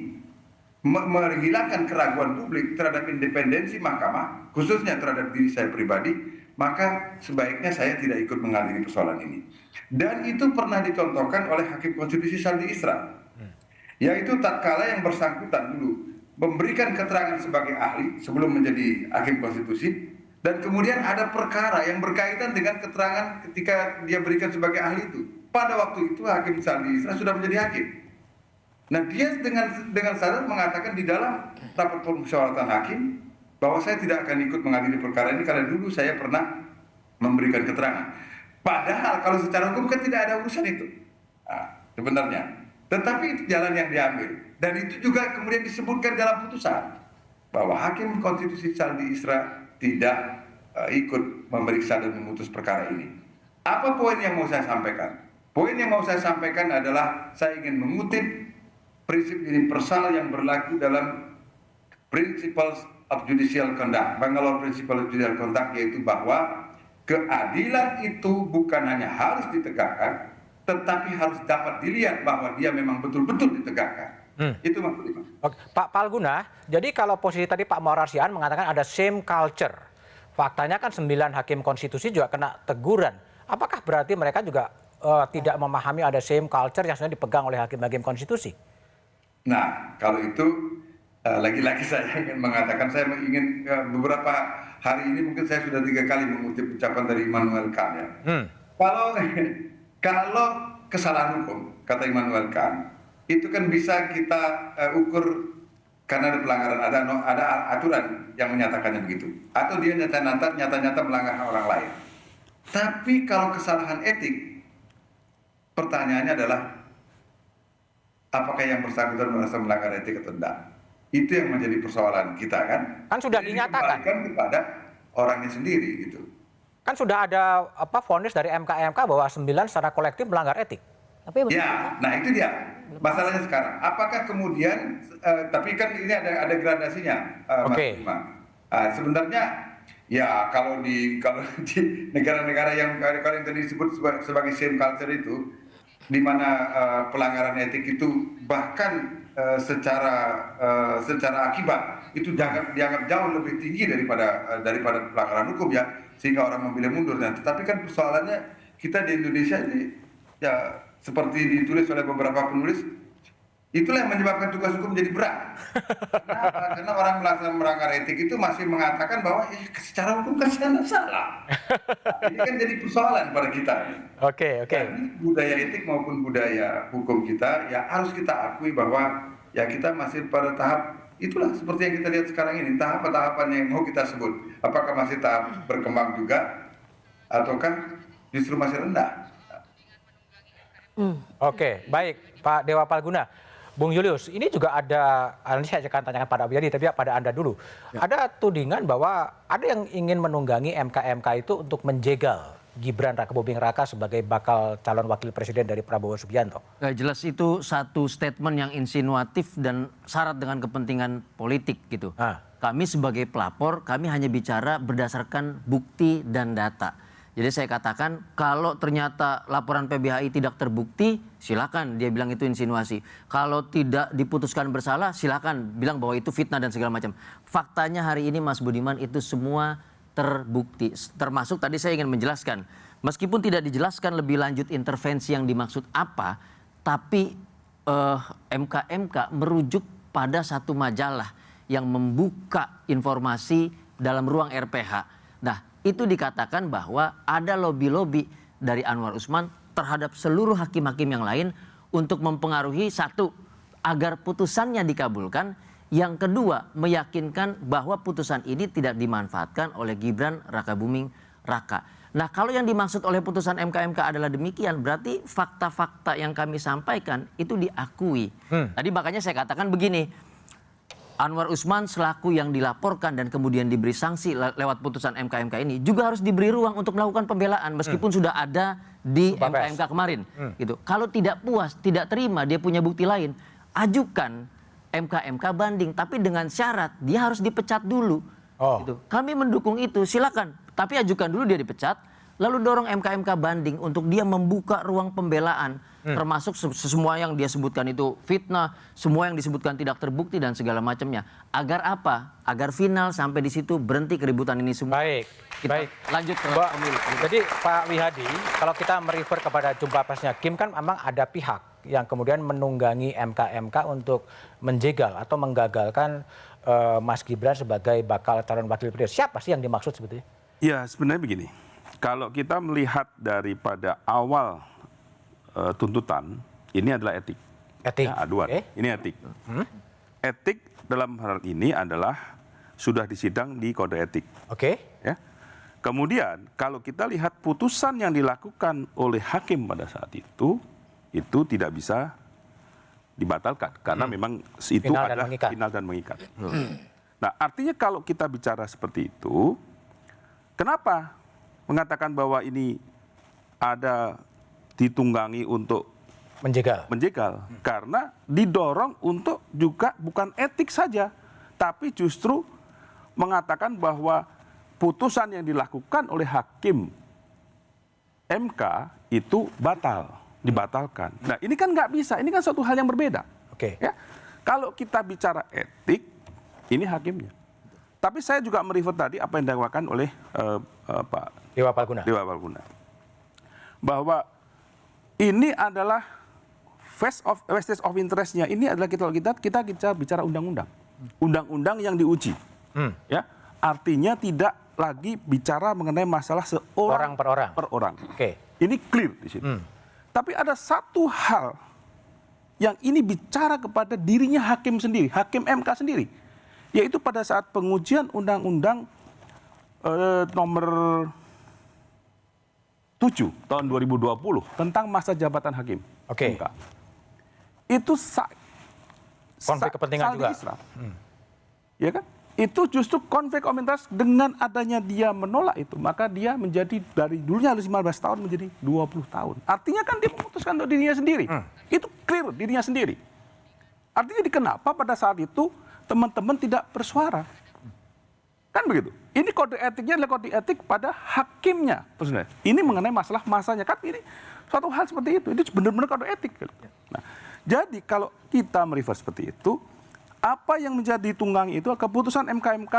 menghilangkan keraguan publik terhadap independensi mahkamah, khususnya terhadap diri saya pribadi, maka sebaiknya saya tidak ikut mengadili persoalan ini. Dan itu pernah dicontohkan oleh Hakim Konstitusi Saldi Isra, yaitu tatkala yang bersangkutan dulu memberikan keterangan sebagai ahli sebelum menjadi Hakim Konstitusi, dan kemudian ada perkara yang berkaitan dengan keterangan ketika dia berikan sebagai ahli itu. Pada waktu itu Hakim Saldi Isra sudah menjadi hakim. Nah, dia dengan sadar mengatakan di dalam rapat permusyawaratan hakim bahwa saya tidak akan ikut mengadili perkara ini karena dulu saya pernah memberikan keterangan. Padahal kalau secara hukum kan tidak ada urusan itu sebenarnya. Tetapi itu jalan yang diambil. Dan itu juga kemudian disebutkan dalam putusan bahwa Hakim Konstitusi Saldi Isra tidak ikut memeriksa dan memutus perkara ini. Apa poin yang mau saya sampaikan? Poin yang mau saya sampaikan adalah saya ingin mengutip prinsip universal yang berlaku dalam Principles of Judicial Conduct, Bangalore Principle of Judicial Conduct, yaitu bahwa keadilan itu bukan hanya harus ditegakkan, tetapi harus dapat dilihat bahwa dia memang betul-betul ditegakkan. Itu Mas Budiman. Pak Palguna, jadi kalau posisi tadi Pak Muhammad Arsian mengatakan ada same culture, faktanya kan 9 hakim konstitusi juga kena teguran. Apakah berarti mereka juga tidak memahami ada same culture yang sebenarnya dipegang oleh hakim-hakim konstitusi? Nah, kalau itu lagi-lagi saya ingin mengatakan, saya ingin beberapa hari ini mungkin saya sudah 3 kali mengutip ucapan dari Immanuel Kant ya. Kalau kesalahan hukum, kata Immanuel Kant, itu kan bisa kita ukur karena ada pelanggaran, ada aturan yang menyatakannya begitu, atau dia nyata-nyata melanggar hak orang lain. Tapi kalau kesalahan etik, pertanyaannya adalah apakah yang bersangkutan merasa melanggar etik atau tidak? Itu yang menjadi persoalan kita kan? Kan sudah dinyatakan kepada orangnya sendiri gitu. Kan sudah ada vonis dari MK bahwa 9 secara kolektif melanggar etik. Ya, nah itu dia masalahnya sekarang. Apakah kemudian, tapi kan ini ada gradasinya, Mas Bima. Sebenarnya ya kalau di negara-negara yang tadi disebut sebagai same culture itu, di mana pelanggaran etik itu bahkan secara akibat itu dianggap jauh lebih tinggi daripada pelanggaran hukum ya, sehingga orang memilih mundur. Nah, tetapi kan persoalannya kita di Indonesia ini ya seperti ditulis oleh beberapa penulis, itulah yang menyebabkan tugas hukum jadi berat. Kenapa? Karena orang melanggar etik itu masih mengatakan bahwa secara hukum kan saya tidak salah. Ini kan jadi persoalan pada kita. Oke. Budaya etik maupun budaya hukum kita ya harus kita akui bahwa ya kita masih pada tahap itulah seperti yang kita lihat sekarang ini, tahapan yang mau kita sebut. Apakah masih tahap berkembang juga ataukah justru masih rendah? Oke, baik Pak Dewa Palguna. Bung Julius, ini juga ada, nanti saya akan tanyakan pada Abiyadi, tapi pada Anda dulu. Ya. Ada tudingan bahwa ada yang ingin menunggangi MK itu untuk menjegal Gibran Rakabuming Raka sebagai bakal calon wakil presiden dari Prabowo Subianto. Jelas itu satu statement yang insinuatif dan syarat dengan kepentingan politik gitu. Kami sebagai pelapor, kami hanya bicara berdasarkan bukti dan data. Jadi saya katakan kalau ternyata laporan PBHI tidak terbukti, silakan dia bilang itu insinuasi. Kalau tidak diputuskan bersalah, silakan bilang bahwa itu fitnah dan segala macam. Faktanya hari ini Mas Budiman itu semua terbukti. Termasuk tadi saya ingin menjelaskan, meskipun tidak dijelaskan lebih lanjut intervensi yang dimaksud apa, tapi MK merujuk pada satu majalah yang membuka informasi dalam ruang RPH. Nah, itu dikatakan bahwa ada lobby-lobby dari Anwar Usman terhadap seluruh hakim-hakim yang lain untuk mempengaruhi satu, agar putusannya dikabulkan. Yang kedua, meyakinkan bahwa putusan ini tidak dimanfaatkan oleh Gibran Rakabuming Raka. Nah, kalau yang dimaksud oleh putusan MK adalah demikian, berarti fakta-fakta yang kami sampaikan itu diakui. Tadi makanya saya katakan begini, Anwar Usman selaku yang dilaporkan dan kemudian diberi sanksi lewat putusan MK ini juga harus diberi ruang untuk melakukan pembelaan meskipun sudah ada di MK kemarin. Gitu. Kalau tidak puas, tidak terima, dia punya bukti lain, ajukan MK banding, tapi dengan syarat dia harus dipecat dulu. Gitu. Kami mendukung itu, silakan, tapi ajukan dulu dia dipecat, lalu dorong MK banding untuk dia membuka ruang pembelaan. Termasuk semua yang dia sebutkan itu fitnah, semua yang disebutkan tidak terbukti dan segala macamnya. Agar apa? Agar final sampai di situ, berhenti keributan ini semua. Kita lanjut ke pemilu. Jadi Pak Wihadi, kalau kita merefer kepada jumpa persnya Kim kan memang ada pihak yang kemudian menunggangi MK untuk menjegal atau menggagalkan Mas Gibran sebagai bakal calon wakil presiden. Siapa sih yang dimaksud sebetulnya? Ya, sebenarnya begini. Kalau kita melihat daripada awal tuntutan, ini adalah etik. Ya, aduan. Ini etik. Etik dalam hal ini adalah sudah disidang di kode etik. Ya. Kemudian kalau kita lihat putusan yang dilakukan oleh hakim pada saat itu tidak bisa dibatalkan karena memang itu adalah final dan mengikat. Nah, artinya kalau kita bicara seperti itu, kenapa mengatakan bahwa ini ada ditunggangi untuk menjegal? Karena didorong untuk juga bukan etik saja, tapi justru mengatakan bahwa putusan yang dilakukan oleh hakim MK itu dibatalkan. Nah, ini kan nggak bisa, ini kan suatu hal yang berbeda. Ya? Kalau kita bicara etik, ini hakimnya. Tapi saya juga merefer tadi apa yang didakwakan oleh Pak Dewa Palguna. Bahwa ini adalah vestige of interest-nya. Ini adalah kita bicara undang-undang. Undang-undang yang diuji. Ya, artinya tidak lagi bicara mengenai masalah seorang per orang. Ini clear di sini. Tapi ada satu hal yang ini bicara kepada dirinya hakim sendiri, hakim MK sendiri. Yaitu pada saat pengujian undang-undang nomor 7 tahun 2020 tentang masa jabatan hakim. MK. Itu konflik kepentingan juga. Ya kan? Itu justru konflik of interest dengan adanya dia menolak itu, maka dia menjadi dari dulunya harus 15 tahun menjadi 20 tahun. Artinya kan dia memutuskan untuk dirinya sendiri. Itu clear dirinya sendiri. Artinya kenapa pada saat itu teman-teman tidak bersuara? Kan begitu. Ini kode etiknya adalah kode etik pada hakimnya. Ini mengenai masalah masanya. Kan ini suatu hal seperti itu. Itu benar-benar kode etik. Nah, jadi kalau kita merefer seperti itu, apa yang menjadi tunggangi itu keputusan MK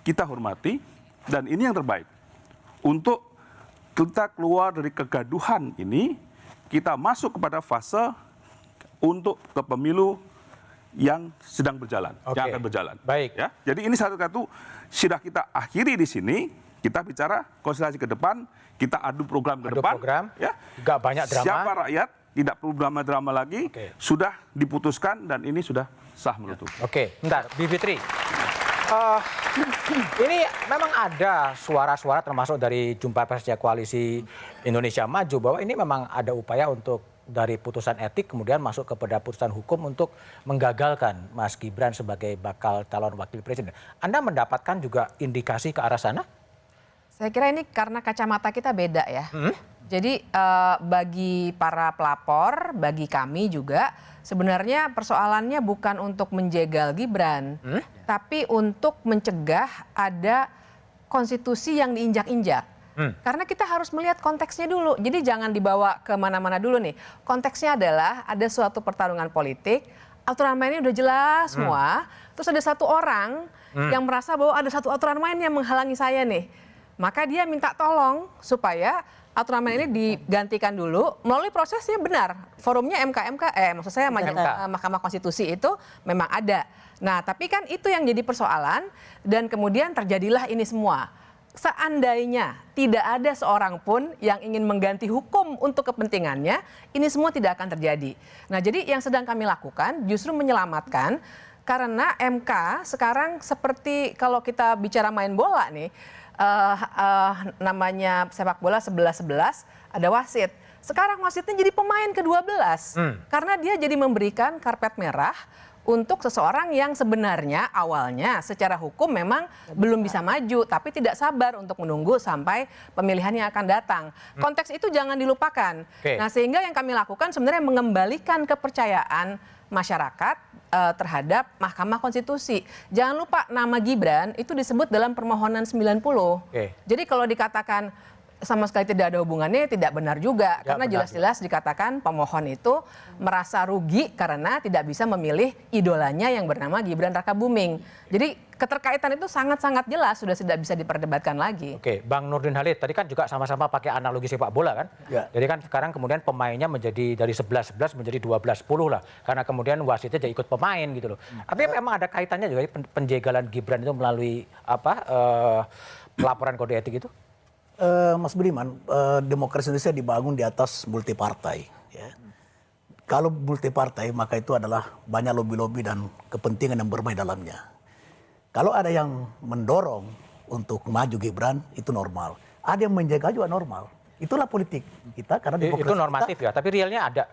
kita hormati. Dan ini yang terbaik. Untuk kita keluar dari kegaduhan ini, kita masuk kepada fase untuk ke pemilu yang sedang berjalan, yang akan berjalan. Ya, jadi ini satu-satu sudah kita akhiri di sini. Kita bicara konsultasi ke depan, kita adu program ke depan. Ya, nggak banyak drama. Siapa rakyat, tidak perlu drama-drama lagi. Sudah diputuskan dan ini sudah sah menurut. Bentar, Bi Fitri. Ini memang ada suara-suara termasuk dari jumpa persnya Koalisi Indonesia Maju bahwa ini memang ada upaya untuk dari putusan etik kemudian masuk kepada putusan hukum untuk menggagalkan Mas Gibran sebagai bakal calon wakil presiden. Anda mendapatkan juga indikasi ke arah sana? Saya kira ini karena kacamata kita beda ya. Jadi bagi para pelapor, bagi kami juga sebenarnya persoalannya bukan untuk menjegal Gibran, tapi untuk mencegah ada konstitusi yang diinjak-injak. Karena kita harus melihat konteksnya dulu. Jadi jangan dibawa ke mana-mana dulu nih. Konteksnya adalah ada suatu pertarungan politik, aturan mainnya udah jelas semua. Terus ada satu orang yang merasa bahwa ada satu aturan main yang menghalangi saya nih. Maka dia minta tolong supaya aturan main ini digantikan dulu melalui prosesnya benar. Forumnya maksud saya Mahkamah Konstitusi itu memang ada. Nah, tapi kan itu yang jadi persoalan dan kemudian terjadilah ini semua. Seandainya tidak ada seorang pun yang ingin mengganti hukum untuk kepentingannya, ini semua tidak akan terjadi. Nah, jadi yang sedang kami lakukan justru menyelamatkan, karena MK sekarang seperti kalau kita bicara main bola nih, namanya sepak bola 11-11, ada wasit. Sekarang wasitnya jadi pemain ke-12 karena dia jadi memberikan karpet merah untuk seseorang yang sebenarnya awalnya secara hukum memang belum bisa maju, tapi tidak sabar untuk menunggu sampai pemilihan yang akan datang. Konteks itu jangan dilupakan. Nah, sehingga yang kami lakukan sebenarnya mengembalikan kepercayaan masyarakat terhadap Mahkamah Konstitusi. Jangan lupa nama Gibran itu disebut dalam permohonan 90. Jadi kalau dikatakan sama sekali tidak ada hubungannya, tidak benar juga. Karena jelas-jelas dikatakan pemohon itu merasa rugi karena tidak bisa memilih idolanya yang bernama Gibran Rakabuming. Jadi keterkaitan itu sangat-sangat jelas, sudah tidak bisa diperdebatkan lagi. Oke, Bang Nurdin Halid, tadi kan juga sama-sama pakai analogi sepak bola kan? Ya. Jadi kan sekarang kemudian pemainnya menjadi dari 11-11 menjadi 12-10 lah. Karena kemudian wasitnya jadi ikut pemain gitu loh. Tapi memang ada kaitannya juga penjegalan Gibran itu melalui pelaporan kode etik itu? Mas Budiman, demokrasi Indonesia dibangun di atas multi partai. Ya. Kalau multi partai maka itu adalah banyak lobby-lobby dan kepentingan yang bermain dalamnya. Kalau ada yang mendorong untuk maju Gibran itu normal. Ada yang menjaga juga normal. Itulah politik kita karena demokrasi itu normatif kita, ya, tapi realnya ada.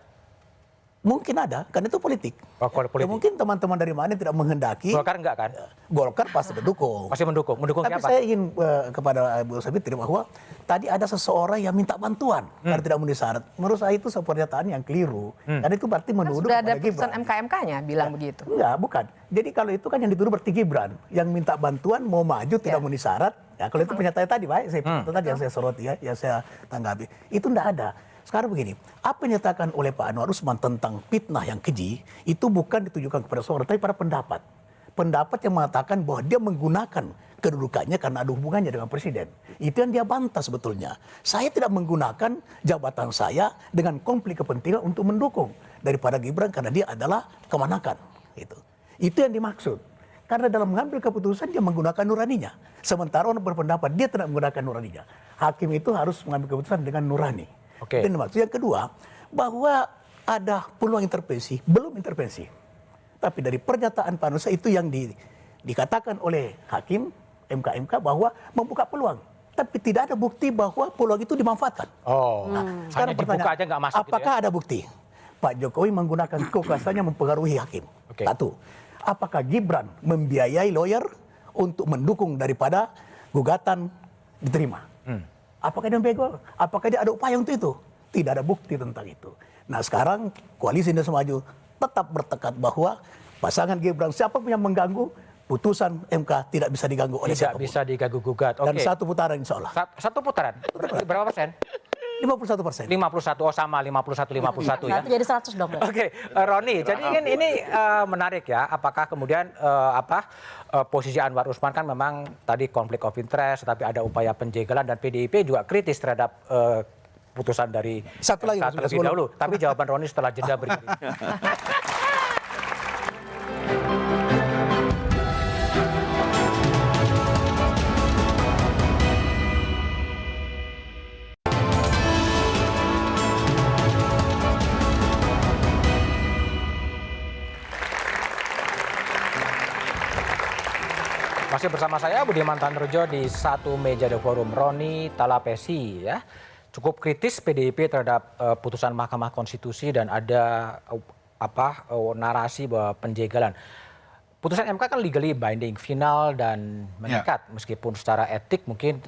Mungkin ada, karena itu politik. Ya, mungkin teman-teman dari mana tidak menghendaki. Golkar enggak kan? Golkar pasti mendukung. Pasti mendukung. Mendukung tapi siapa? Saya ingin kepada Bu Savitri bahwa tadi ada seseorang yang minta bantuan karena tidak memenuhi syarat. Menurut saya itu pernyataan yang keliru. Karena itu berarti menuduh kan sudah ada putusan MK-nya bilang begitu. Enggak, bukan. Jadi kalau itu kan yang dituduh berarti Gibran. Yang minta bantuan mau maju tidak memenuhi syarat. Ya, kalau itu pernyataan tadi, baik. Itu tadi yang saya soroti ya, yang saya tanggapi. Itu enggak ada. Sekarang begini, apa yang dinyatakan oleh Pak Anwar Usman tentang fitnah yang keji, itu bukan ditujukan kepada seorang, tapi pada pendapat. Pendapat yang mengatakan bahwa dia menggunakan kedudukannya karena ada hubungannya dengan presiden. Itu yang dia bantah sebetulnya. Saya tidak menggunakan jabatan saya dengan konflik kepentingan untuk mendukung daripada Gibran karena dia adalah kemanakan. Itu yang dimaksud. Karena dalam mengambil keputusan dia menggunakan nuraninya. Sementara orang berpendapat dia tidak menggunakan nuraninya. Hakim itu harus mengambil keputusan dengan nurani. Dan maksud yang kedua, bahwa ada peluang intervensi, belum intervensi. Tapi dari pernyataan Pak Nusa itu yang dikatakan oleh hakim MK bahwa membuka peluang. Tapi tidak ada bukti bahwa peluang itu dimanfaatkan. Sekarang pertanyaan, aja nggak masuk apakah gitu ya? Ada bukti Pak Jokowi menggunakan kekuasaannya mempengaruhi hakim? Satu, apakah Gibran membiayai lawyer untuk mendukung daripada gugatan diterima? Apakah dia bego? Apakah dia ada upaya untuk itu? Tidak ada bukti tentang itu. Nah sekarang koalisi Indonesia Maju tetap bertekad bahwa pasangan Gibran siapapun yang mengganggu putusan MK tidak bisa diganggu oleh siapapun. Tidak bisa diganggu-gugat. Dan satu putaran insya Allah. Satu putaran? Berapa persen? 51%. 51, oh sama 51 ya. Jadi 100 dong. Oke, Roni, jadi kan ini menarik ya. Apakah kemudian posisi Anwar Usman kan memang tadi konflik of interest, tapi ada upaya penjegalan dan PDIP juga kritis terhadap putusan dari satu lagi lebih dahulu. Tapi jawaban Roni setelah jeda berikut ini. Masih bersama saya Budiman Tanrujo di satu meja The Forum. Roni Talapesi ya. Cukup kritis PDIP terhadap putusan Mahkamah Konstitusi dan ada narasi bahwa penjegalan. Putusan MK kan legally binding, final dan mengikat meskipun secara etik mungkin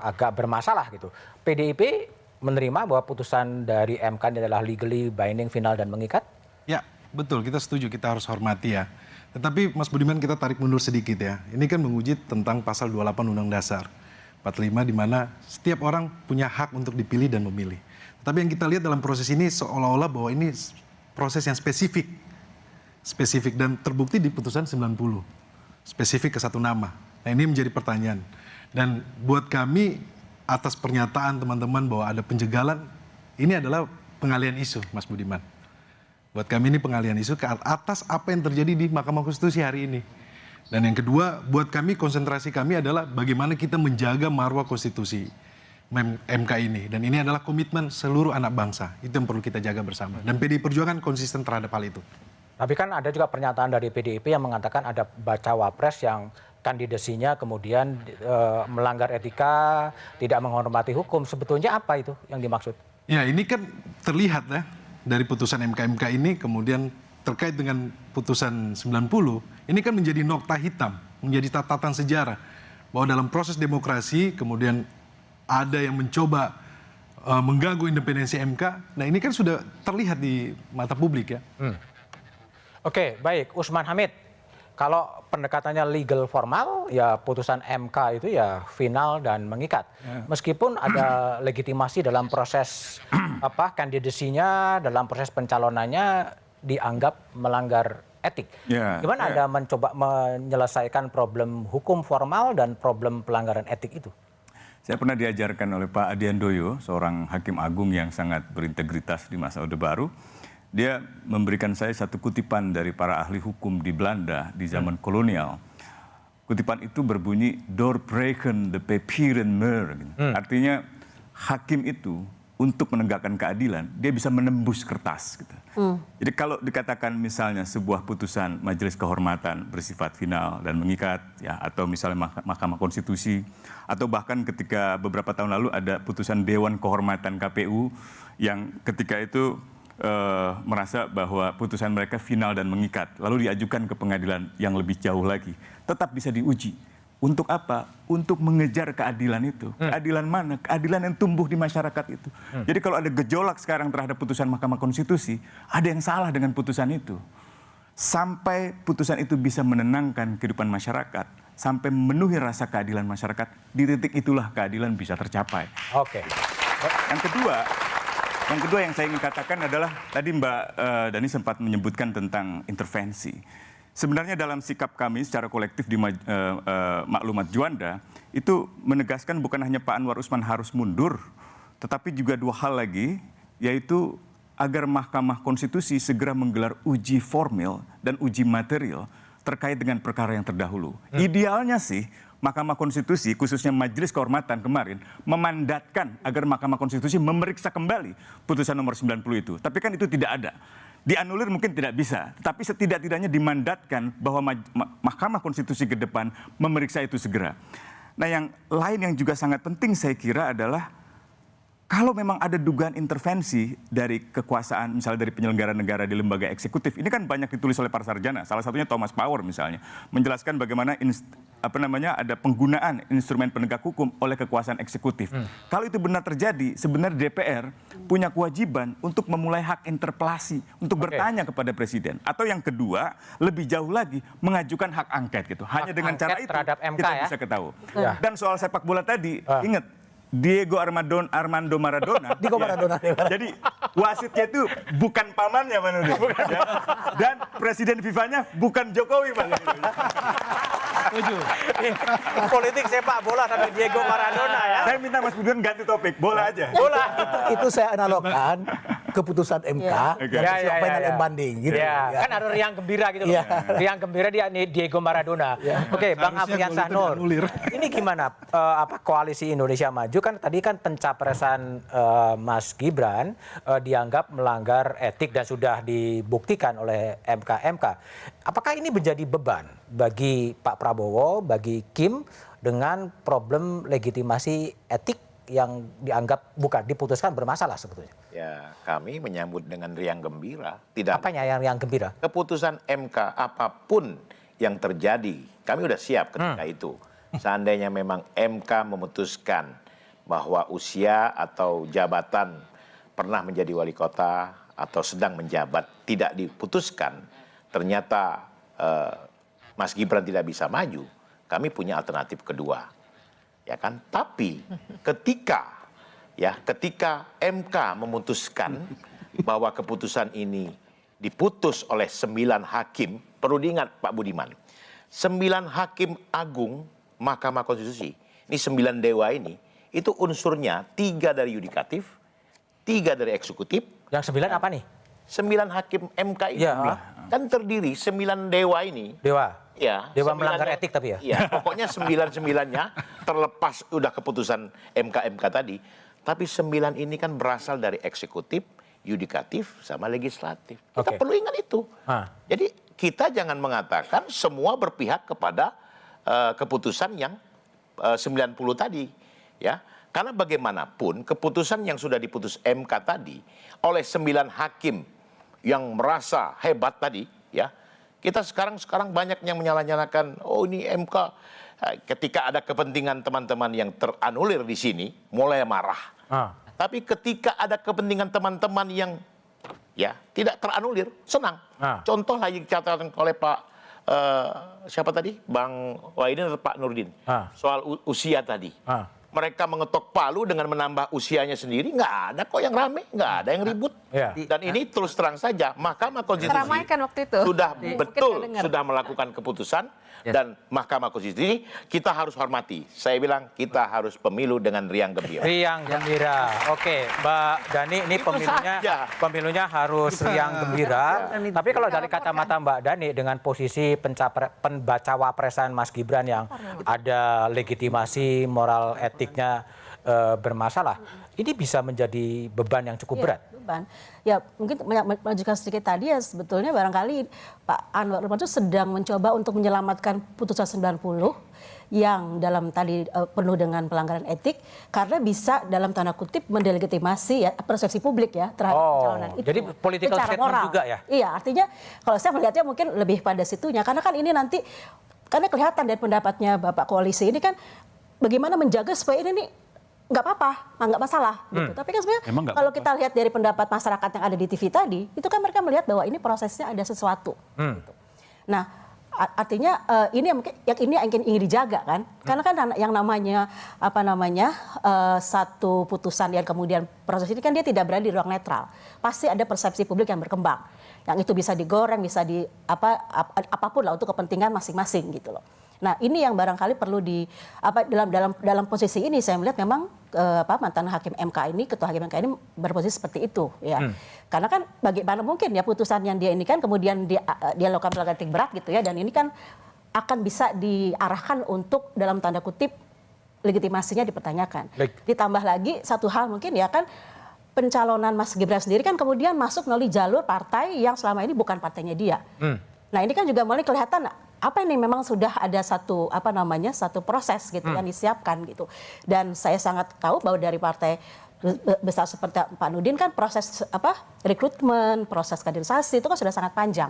agak bermasalah gitu. PDIP menerima bahwa putusan dari MK ini adalah legally binding, final dan mengikat? Ya, betul. Kita setuju, kita harus hormati ya. Tetapi Mas Budiman kita tarik mundur sedikit ya. Ini kan menguji tentang pasal 28 Undang Dasar. 45 di mana setiap orang punya hak untuk dipilih dan memilih. Tapi yang kita lihat dalam proses ini seolah-olah bahwa ini proses yang spesifik dan terbukti di putusan 90, spesifik ke satu nama. Nah ini menjadi pertanyaan. Dan buat kami atas pernyataan teman-teman bahwa ada penjagalan, ini adalah pengalian isu, Mas Budiman. Buat kami ini pengalian isu ke atas apa yang terjadi di Mahkamah Konstitusi hari ini. Dan yang kedua, buat kami konsentrasi kami adalah bagaimana kita menjaga marwah konstitusi MK ini. Dan ini adalah komitmen seluruh anak bangsa. Itu yang perlu kita jaga bersama. Dan PDI Perjuangan konsisten terhadap hal itu. Tapi kan ada juga pernyataan dari PDIP yang mengatakan ada bacawa pres yang kandidasinya kemudian melanggar etika, tidak menghormati hukum. Sebetulnya apa itu yang dimaksud? Ya ini kan terlihat ya dari putusan MK ini kemudian terkait dengan putusan 90, ini kan menjadi nokta hitam, menjadi catatan sejarah bahwa dalam proses demokrasi kemudian ada yang mencoba mengganggu independensi MK. Nah ini kan sudah terlihat di mata publik ya. Oke, baik. Usman Hamid, kalau pendekatannya legal formal, ya putusan MK itu ya final dan mengikat. Meskipun ada legitimasi dalam proses kandidasinya, dalam proses pencalonannya dianggap melanggar etik. Gimana Anda mencoba menyelesaikan problem hukum formal dan problem pelanggaran etik itu? Saya pernah diajarkan oleh Pak Adian Doyo, seorang hakim agung yang sangat berintegritas di masa Orde Baru. Dia memberikan saya satu kutipan dari para ahli hukum di Belanda di zaman kolonial. Kutipan itu berbunyi, doorbreken de papieren muur. Artinya hakim itu untuk menegakkan keadilan, dia bisa menembus kertas. Gitu. Jadi kalau dikatakan misalnya sebuah putusan Majelis Kehormatan bersifat final dan mengikat, ya, atau misalnya Mahkamah Konstitusi, atau bahkan ketika beberapa tahun lalu ada putusan Dewan Kehormatan KPU yang ketika itu merasa bahwa putusan mereka final dan mengikat, lalu diajukan ke pengadilan yang lebih jauh lagi, tetap bisa diuji. Untuk apa? Untuk mengejar keadilan itu. Keadilan mana? Keadilan yang tumbuh di masyarakat itu. Jadi kalau ada gejolak sekarang terhadap putusan Mahkamah Konstitusi, ada yang salah dengan putusan itu. Sampai putusan itu bisa menenangkan kehidupan masyarakat, sampai memenuhi rasa keadilan masyarakat, di titik itulah keadilan bisa tercapai. Oke. Yang kedua yang saya ingin katakan adalah, tadi Mbak Dani sempat menyebutkan tentang intervensi. Sebenarnya dalam sikap kami secara kolektif di Maklumat Juanda, itu menegaskan bukan hanya Pak Anwar Usman harus mundur, tetapi juga dua hal lagi, yaitu agar Mahkamah Konstitusi segera menggelar uji formil dan uji material terkait dengan perkara yang terdahulu. Idealnya sih, Mahkamah Konstitusi, khususnya Majelis Kehormatan kemarin, memandatkan agar Mahkamah Konstitusi memeriksa kembali putusan nomor 90 itu. Tapi kan itu tidak ada. Dianulir mungkin tidak bisa, tapi setidak-tidaknya dimandatkan bahwa Mahkamah Konstitusi ke depan memeriksa itu segera. Nah yang lain yang juga sangat penting saya kira adalah kalau memang ada dugaan intervensi dari kekuasaan, misalnya dari penyelenggara negara di lembaga eksekutif, ini kan banyak ditulis oleh para sarjana, salah satunya Thomas Power misalnya, menjelaskan bagaimana ada penggunaan instrumen penegak hukum oleh kekuasaan eksekutif. Kalau itu benar terjadi, sebenarnya DPR punya kewajiban untuk memulai hak interpelasi, untuk bertanya kepada presiden. Atau yang kedua, lebih jauh lagi, mengajukan hak angket gitu. Hanya dengan cara itu kita bisa ketahui. Dan soal sepak bola tadi, ingat, Diego Armando Maradona. Jadi wasitnya itu bukan pamannya Manudi. Ya. Dan presiden FIFA-nya bukan Jokowi Pak. Setuju. Politik sepak bola sampai Diego Maradona ya. Saya minta Mas Budiman ganti topik, bola aja. Bola. Itu saya analogkan keputusan MK dan final banding gitu. Kan ada riang gembira gitu loh. Riang gembira dia Diego Maradona. Oke, Bang Afriyansah Nur. Ini gimana koalisi Indonesia Maju kan tadi kan pencapresan Mas Gibran dianggap melanggar etik dan sudah dibuktikan oleh MK. Apakah ini menjadi beban bagi Pak Prabowo, bagi Kim dengan problem legitimasi etik yang dianggap bukan diputuskan bermasalah sebetulnya? Ya, kami menyambut dengan riang gembira. Tidak. Apanya yang riang gembira? Keputusan MK apapun yang terjadi, kami sudah siap ketika itu. Seandainya memang MK memutuskan bahwa usia atau jabatan pernah menjadi wali kota atau sedang menjabat tidak diputuskan, ternyata Mas Gibran tidak bisa maju, kami punya alternatif kedua. ya kan? Tapi ketika MK memutuskan bahwa keputusan ini diputus oleh 9 hakim, perlu diingat Pak Budiman, 9 hakim agung Mahkamah Konstitusi, ini 9 dewa ini, itu unsurnya 3 dari yudikatif, 3 dari eksekutif. Yang 9 apa nih? 9 hakim MK ini kan terdiri 9 dewa ini. Dewa? Ya. Dewa melanggar etik tapi ya? Iya, pokoknya 9-9-nya terlepas udah keputusan MK tadi. Tapi 9 ini kan berasal dari eksekutif, yudikatif, sama legislatif. Kita perlu ingat itu. Jadi kita jangan mengatakan semua berpihak kepada keputusan yang 90 tadi. Ya. Karena bagaimanapun keputusan yang sudah diputus MK tadi oleh 9 hakim yang merasa hebat tadi, ya. Kita sekarang banyak yang menyala-nyalakan, oh ini MK. Ketika ada kepentingan teman-teman yang teranulir di sini, mulai marah. Tapi ketika ada kepentingan teman-teman yang ya tidak teranulir, senang. Contoh lagi dicatatkan oleh Pak siapa tadi, Bang Wahidin atau Pak Nurdin, soal usia tadi. Mereka mengetok palu dengan menambah usianya sendiri, nggak ada kok yang rame, nggak ada yang ribut. Dan ini terus terang saja, Mahkamah Konstitusi sudah sudah melakukan keputusan, dan Mahkamah Konstitusi kita harus hormati. Saya bilang kita harus pemilu dengan riang gembira. Riang gembira. Oke, Mbak Dani, ini pemilunya harus riang gembira. Tapi kalau dari kacamata Mbak Dani dengan posisi pembaca wapresan Mas Gibran yang ada legitimasi moral etiknya bermasalah, ini bisa menjadi beban yang cukup berat. Beban. Ya mungkin melanjutkan sedikit tadi ya, sebetulnya barangkali Pak Anwar Usman itu sedang mencoba untuk menyelamatkan putusan 90 yang dalam tadi penuh dengan pelanggaran etik, karena bisa dalam tanda kutip mendelegitimasi ya persepsi publik ya terhadap pencalonan itu. Jadi political statement juga ya? Iya, artinya kalau saya melihatnya mungkin lebih pada situnya, karena kan ini nanti, karena kelihatan dari pendapatnya Bapak koalisi ini kan bagaimana menjaga supaya ini nih nggak apa-apa, nggak masalah. Gitu. Tapi kan sebenarnya kalau kita lihat dari pendapat masyarakat yang ada di TV tadi, itu kan mereka melihat bahwa ini prosesnya ada sesuatu. Gitu. Nah, artinya ini yang ingin dijaga kan, karena kan yang namanya satu putusan yang kemudian proses ini kan dia tidak berada di ruang netral, pasti ada persepsi publik yang berkembang, yang itu bisa digoreng, bisa apapun lah untuk kepentingan masing-masing gitu loh. Nah ini yang barangkali perlu dalam posisi ini saya melihat memang mantan hakim MK ini, ketua hakim MK ini berposisi seperti itu ya. Karena kan bagaimana mungkin ya putusan yang dia ini kan kemudian dia lakukan pelanggaran etik berat gitu ya, dan ini kan akan bisa diarahkan untuk dalam tanda kutip legitimasinya dipertanyakan. Ditambah lagi satu hal mungkin ya kan, pencalonan Mas Gibran sendiri kan kemudian masuk melalui jalur partai yang selama ini bukan partainya dia. Nah ini kan juga mulai kelihatan apa ini memang sudah ada satu satu proses gitu yang disiapkan gitu. Dan saya sangat tahu bahwa dari partai besar seperti Pak Nurdin kan proses rekrutmen, proses kaderisasi itu kan sudah sangat panjang.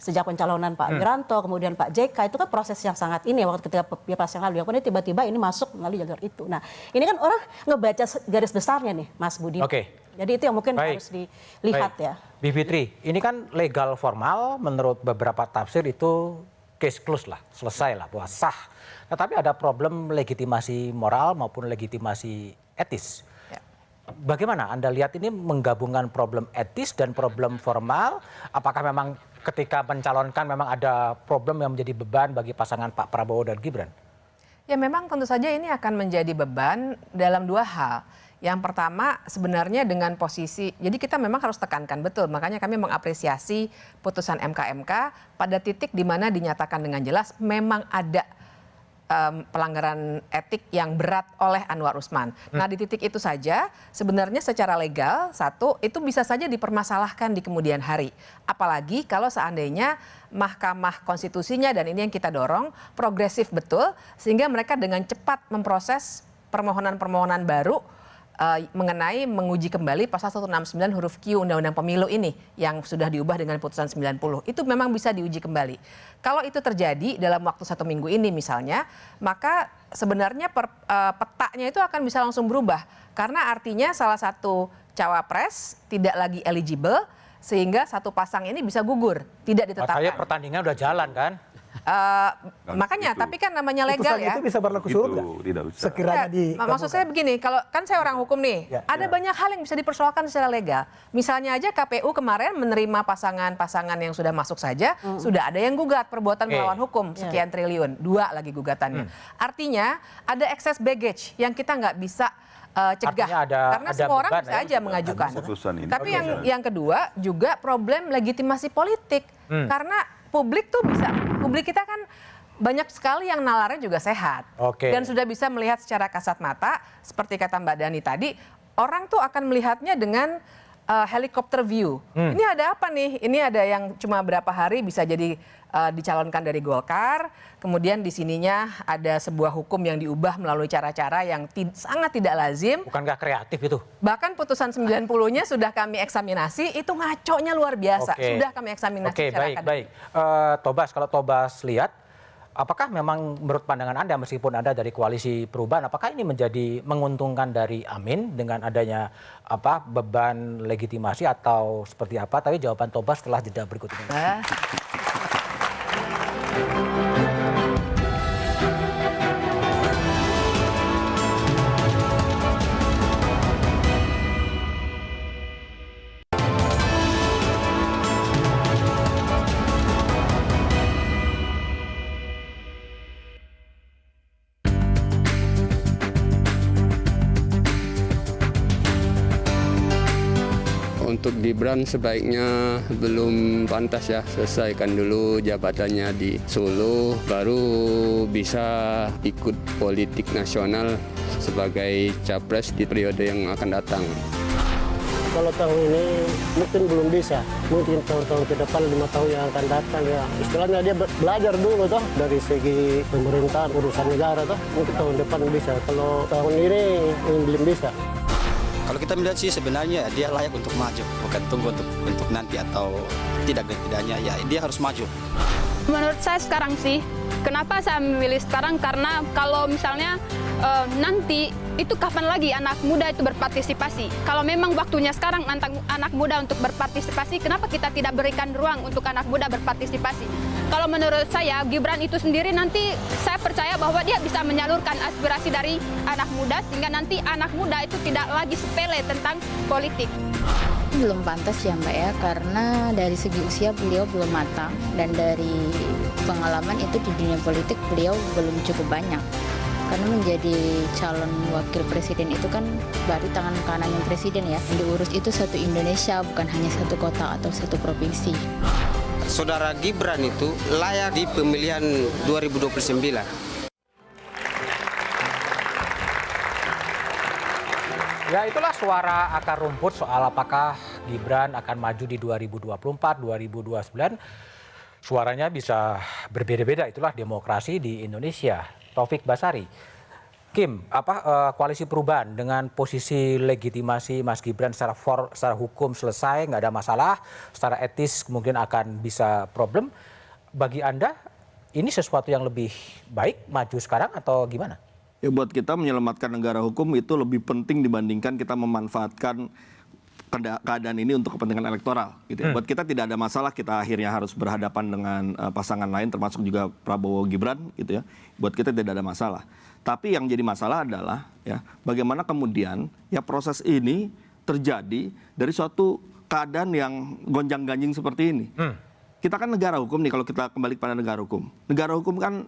Sejak pencalonan Pak Wiranto, kemudian Pak JK, itu kan proses yang sangat ini waktu ketika Pilpres yang lalu, kemudian tiba-tiba ini masuk melalui jalur itu. Nah ini kan orang ngebaca garis besarnya nih Mas Budi. Jadi itu yang mungkin harus dilihat ya. Bi Fitri, ini kan legal formal menurut beberapa tafsir itu case close lah, selesai lah, bahwa sah. Tetapi ada problem legitimasi moral maupun legitimasi etis. Bagaimana Anda lihat ini menggabungkan problem etis dan problem formal? Apakah memang ketika mencalonkan memang ada problem yang menjadi beban bagi pasangan Pak Prabowo dan Gibran? Ya memang tentu saja ini akan menjadi beban dalam dua hal. Yang pertama sebenarnya dengan posisi, jadi kita memang harus tekankan betul, makanya kami mengapresiasi putusan MK pada titik di mana dinyatakan dengan jelas memang ada pelanggaran etik yang berat oleh Anwar Usman. Nah di titik itu saja sebenarnya secara legal itu bisa saja dipermasalahkan di kemudian hari. Apalagi kalau seandainya Mahkamah Konstitusinya, dan ini yang kita dorong, progresif betul sehingga mereka dengan cepat memproses permohonan-permohonan baru mengenai menguji kembali pasal 169 huruf Q Undang-Undang Pemilu ini yang sudah diubah dengan putusan 90. Itu memang bisa diuji kembali. Kalau itu terjadi dalam waktu 1 minggu ini misalnya, maka sebenarnya petanya itu akan bisa langsung berubah. Karena artinya salah satu cawapres tidak lagi eligible, sehingga satu pasang ini bisa gugur, tidak ditetapkan. Makanya pertandingan udah jalan kan? Makanya, tapi kan namanya legal Putusan ya. itu bisa berlaku surut nggak? Tidak bisa. Sekiranya Maksud saya begini, kalau kan saya orang hukum nih, Ya, ada banyak hal yang bisa dipersoalkan secara legal. Misalnya aja KPU kemarin menerima pasangan-pasangan yang sudah masuk saja, sudah ada yang gugat perbuatan melawan hukum sekian triliun, 2 lagi gugatannya. Artinya ada excess baggage yang kita nggak bisa cegah, karena semua orang bisa aja mengajukan. Tapi yang kedua juga problem legitimasi politik, karena publik kita kan banyak sekali yang nalarnya juga sehat. Dan sudah bisa melihat secara kasat mata, seperti kata Mbak Dani tadi, orang tuh akan melihatnya dengan helikopter view. Ini ada apa nih? Ini ada yang cuma berapa hari bisa jadi dicalonkan dari Golkar, kemudian di sininya ada sebuah hukum yang diubah melalui cara-cara yang sangat tidak lazim. Bukankah kreatif itu? Bahkan putusan 90-nya sudah kami eksaminasi, itu ngaconya luar biasa. Sudah kami eksaminasi secara akademik. Tobas, kalau Tobas lihat, apakah memang menurut pandangan Anda, meskipun Anda dari Koalisi Perubahan, apakah ini menjadi menguntungkan dari Amin dengan adanya beban legitimasi atau seperti apa? Tapi jawaban Tobas setelah jeda berikut ini. Untuk Gibran sebaiknya belum pantas ya, selesaikan dulu jabatannya di Solo, baru bisa ikut politik nasional sebagai capres di periode yang akan datang. Kalau tahun ini mungkin belum bisa, mungkin tahun-tahun ke depan 5 tahun yang akan datang ya. Istilahnya dia belajar dulu toh dari segi pemerintahan, urusan negara toh. Mungkin tahun depan bisa, kalau tahun ini belum bisa. Kalau kita melihat sih sebenarnya dia layak untuk maju, bukan tunggu untuk nanti atau tidaknya ya dia harus maju. Menurut saya sekarang sih, kenapa saya memilih sekarang? Karena kalau misalnya nanti itu kapan lagi anak muda itu berpartisipasi? Kalau memang waktunya sekarang anak muda untuk berpartisipasi, kenapa kita tidak berikan ruang untuk anak muda berpartisipasi? Kalau menurut saya, Gibran itu sendiri nanti saya percaya bahwa dia bisa menyalurkan aspirasi dari anak muda, sehingga nanti anak muda itu tidak lagi sepele tentang politik. Belum pantas ya Mbak ya, karena dari segi usia beliau belum matang, dan dari pengalaman itu di dunia politik beliau belum cukup banyak. Karena menjadi calon wakil presiden itu kan baru tangan kanannya presiden ya. Yang diurus itu satu Indonesia, bukan hanya satu kota atau satu provinsi. Saudara Gibran itu layak di pemilihan 2029. Ya, itulah suara akar rumput soal apakah Gibran akan maju di 2024, 2029. Suaranya bisa berbeda-beda, itulah demokrasi di Indonesia. Taufik Basari, Kim, Koalisi Perubahan dengan posisi legitimasi Mas Gibran secara hukum selesai, nggak ada masalah, secara etis mungkin akan bisa problem. Bagi Anda, ini sesuatu yang lebih baik maju sekarang atau gimana? Ya, buat kita menyelamatkan negara hukum itu lebih penting dibandingkan kita memanfaatkan keadaan ini untuk kepentingan elektoral. Gitu ya. Buat kita tidak ada masalah kita akhirnya harus berhadapan dengan pasangan lain, termasuk juga Prabowo Gibran, gitu ya. Buat kita tidak ada masalah. Tapi yang jadi masalah adalah ya bagaimana kemudian ya proses ini terjadi dari suatu keadaan yang gonjang-ganjing seperti ini. Kita kan negara hukum nih, kalau kita kembali kepada negara hukum. Negara hukum kan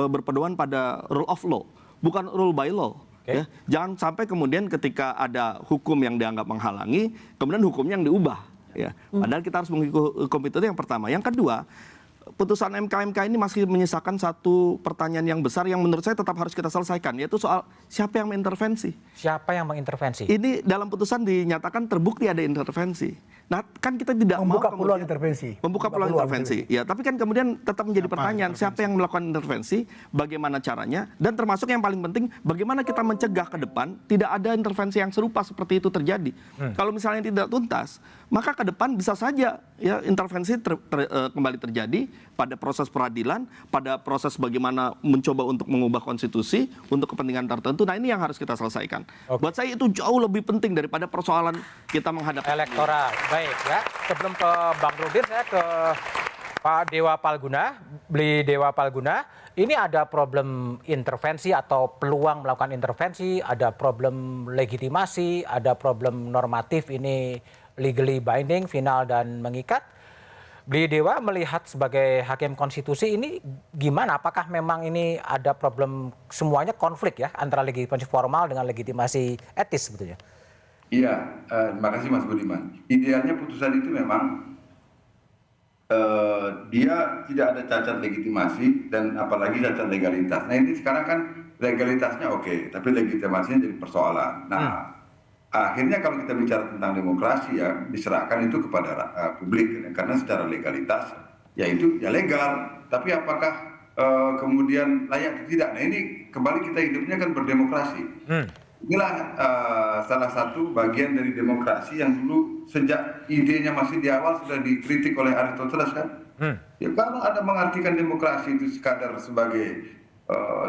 berpedoman pada rule of law, bukan rule by law. Ya, jangan sampai kemudian ketika ada hukum yang dianggap menghalangi, kemudian hukumnya yang diubah. Ya. Padahal kita harus mengikuti hukum itu yang pertama. Yang kedua, putusan MK ini masih menyisakan satu pertanyaan yang besar yang menurut saya tetap harus kita selesaikan, yaitu soal siapa yang mengintervensi. Siapa yang mengintervensi? Ini dalam putusan dinyatakan terbukti ada intervensi. Nah, kan kita tidak membuka mau peluang intervensi. Membuka peluang intervensi. Ya, tapi kan kemudian tetap menjadi pertanyaan siapa yang melakukan intervensi, bagaimana caranya, dan termasuk yang paling penting bagaimana kita mencegah ke depan tidak ada intervensi yang serupa seperti itu terjadi. Kalau misalnya tidak tuntas, maka ke depan bisa saja ya intervensi kembali terjadi pada proses peradilan, pada proses bagaimana mencoba untuk mengubah konstitusi untuk kepentingan tertentu. Nah, ini yang harus kita selesaikan. Buat saya itu jauh lebih penting daripada persoalan kita menghadapi elektoral. Baik ya, sebelum ke Bang Rudin, saya ke Pak Dewa Palguna, ini ada problem intervensi atau peluang melakukan intervensi, ada problem legitimasi, ada problem normatif ini legally binding, final dan mengikat. Bli Dewa melihat sebagai hakim konstitusi ini gimana? Apakah memang ini ada problem semuanya konflik ya antara legitimasi formal dengan legitimasi etis sebetulnya? Iya, terima kasih Mas Budiman. Idealnya putusan itu memang dia tidak ada cacat legitimasi dan apalagi cacat legalitas. Nah ini sekarang kan legalitasnya oke, tapi legitimasinya jadi persoalan. Nah akhirnya kalau kita bicara tentang demokrasi ya diserahkan itu kepada publik karena secara legalitas ya itu ya legal. Tapi apakah kemudian layak atau tidak? Nah ini kembali kita hidupnya kan berdemokrasi. Inilah salah satu bagian dari demokrasi yang dulu sejak idenya masih di awal sudah dikritik oleh Aristoteles kan. Ya kalau ada mengartikan demokrasi itu sekadar sebagai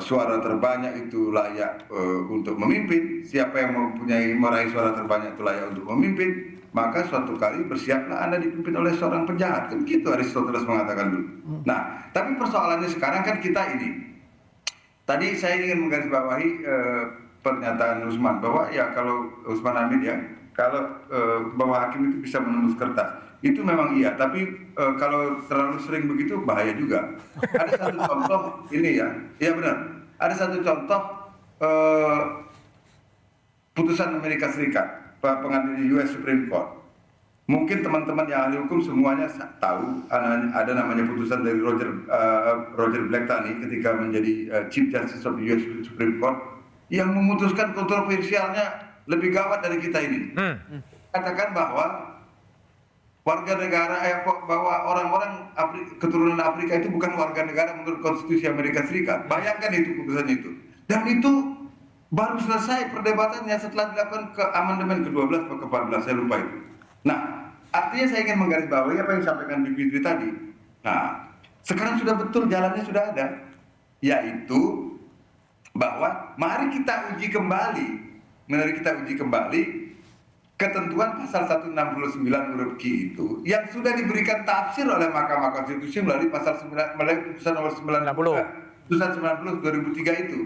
suara terbanyak itu layak untuk memimpin, siapa yang mempunyai meraih suara terbanyak itu layak untuk memimpin, maka suatu kali bersiaplah Anda dipimpin oleh seorang penjahat. Kan gitu Aristoteles mengatakan dulu. Nah, tapi persoalannya sekarang kan kita ini. Tadi saya ingin menggarisbawahi pernyataan Usman bahwa ya kalau Usman Hamid ya, kalau bahwa hakim itu bisa menembus kertas. Itu memang iya, tapi kalau terlalu sering begitu bahaya juga. Ada satu contoh ini ya, iya benar. Ada satu contoh putusan Amerika Serikat, pengadilan US Supreme Court. Mungkin teman-teman yang ahli hukum semuanya tahu ada namanya putusan dari Roger Black tadi ketika menjadi Chief Justice of the US Supreme Court yang memutuskan kontroversialnya lebih gawat dari kita ini. Katakan bahwa warga negara bahwa orang-orang keturunan Afrika itu bukan warga negara menurut konstitusi Amerika Serikat. Bayangkan itu putusan itu. Dan itu baru selesai perdebatannya setelah dilakukan ke amandemen ke-12 atau ke-14, saya lupa itu. Nah, artinya saya ingin menggarisbawahi apa yang disampaikan Bivitri tadi. Nah, sekarang sudah betul jalannya sudah ada, yaitu bahwa mari kita uji kembali ketentuan pasal 169 huruf Q itu yang sudah diberikan tafsir oleh Mahkamah Konstitusi melalui putusan nomor 90 putusan 90 2003 itu.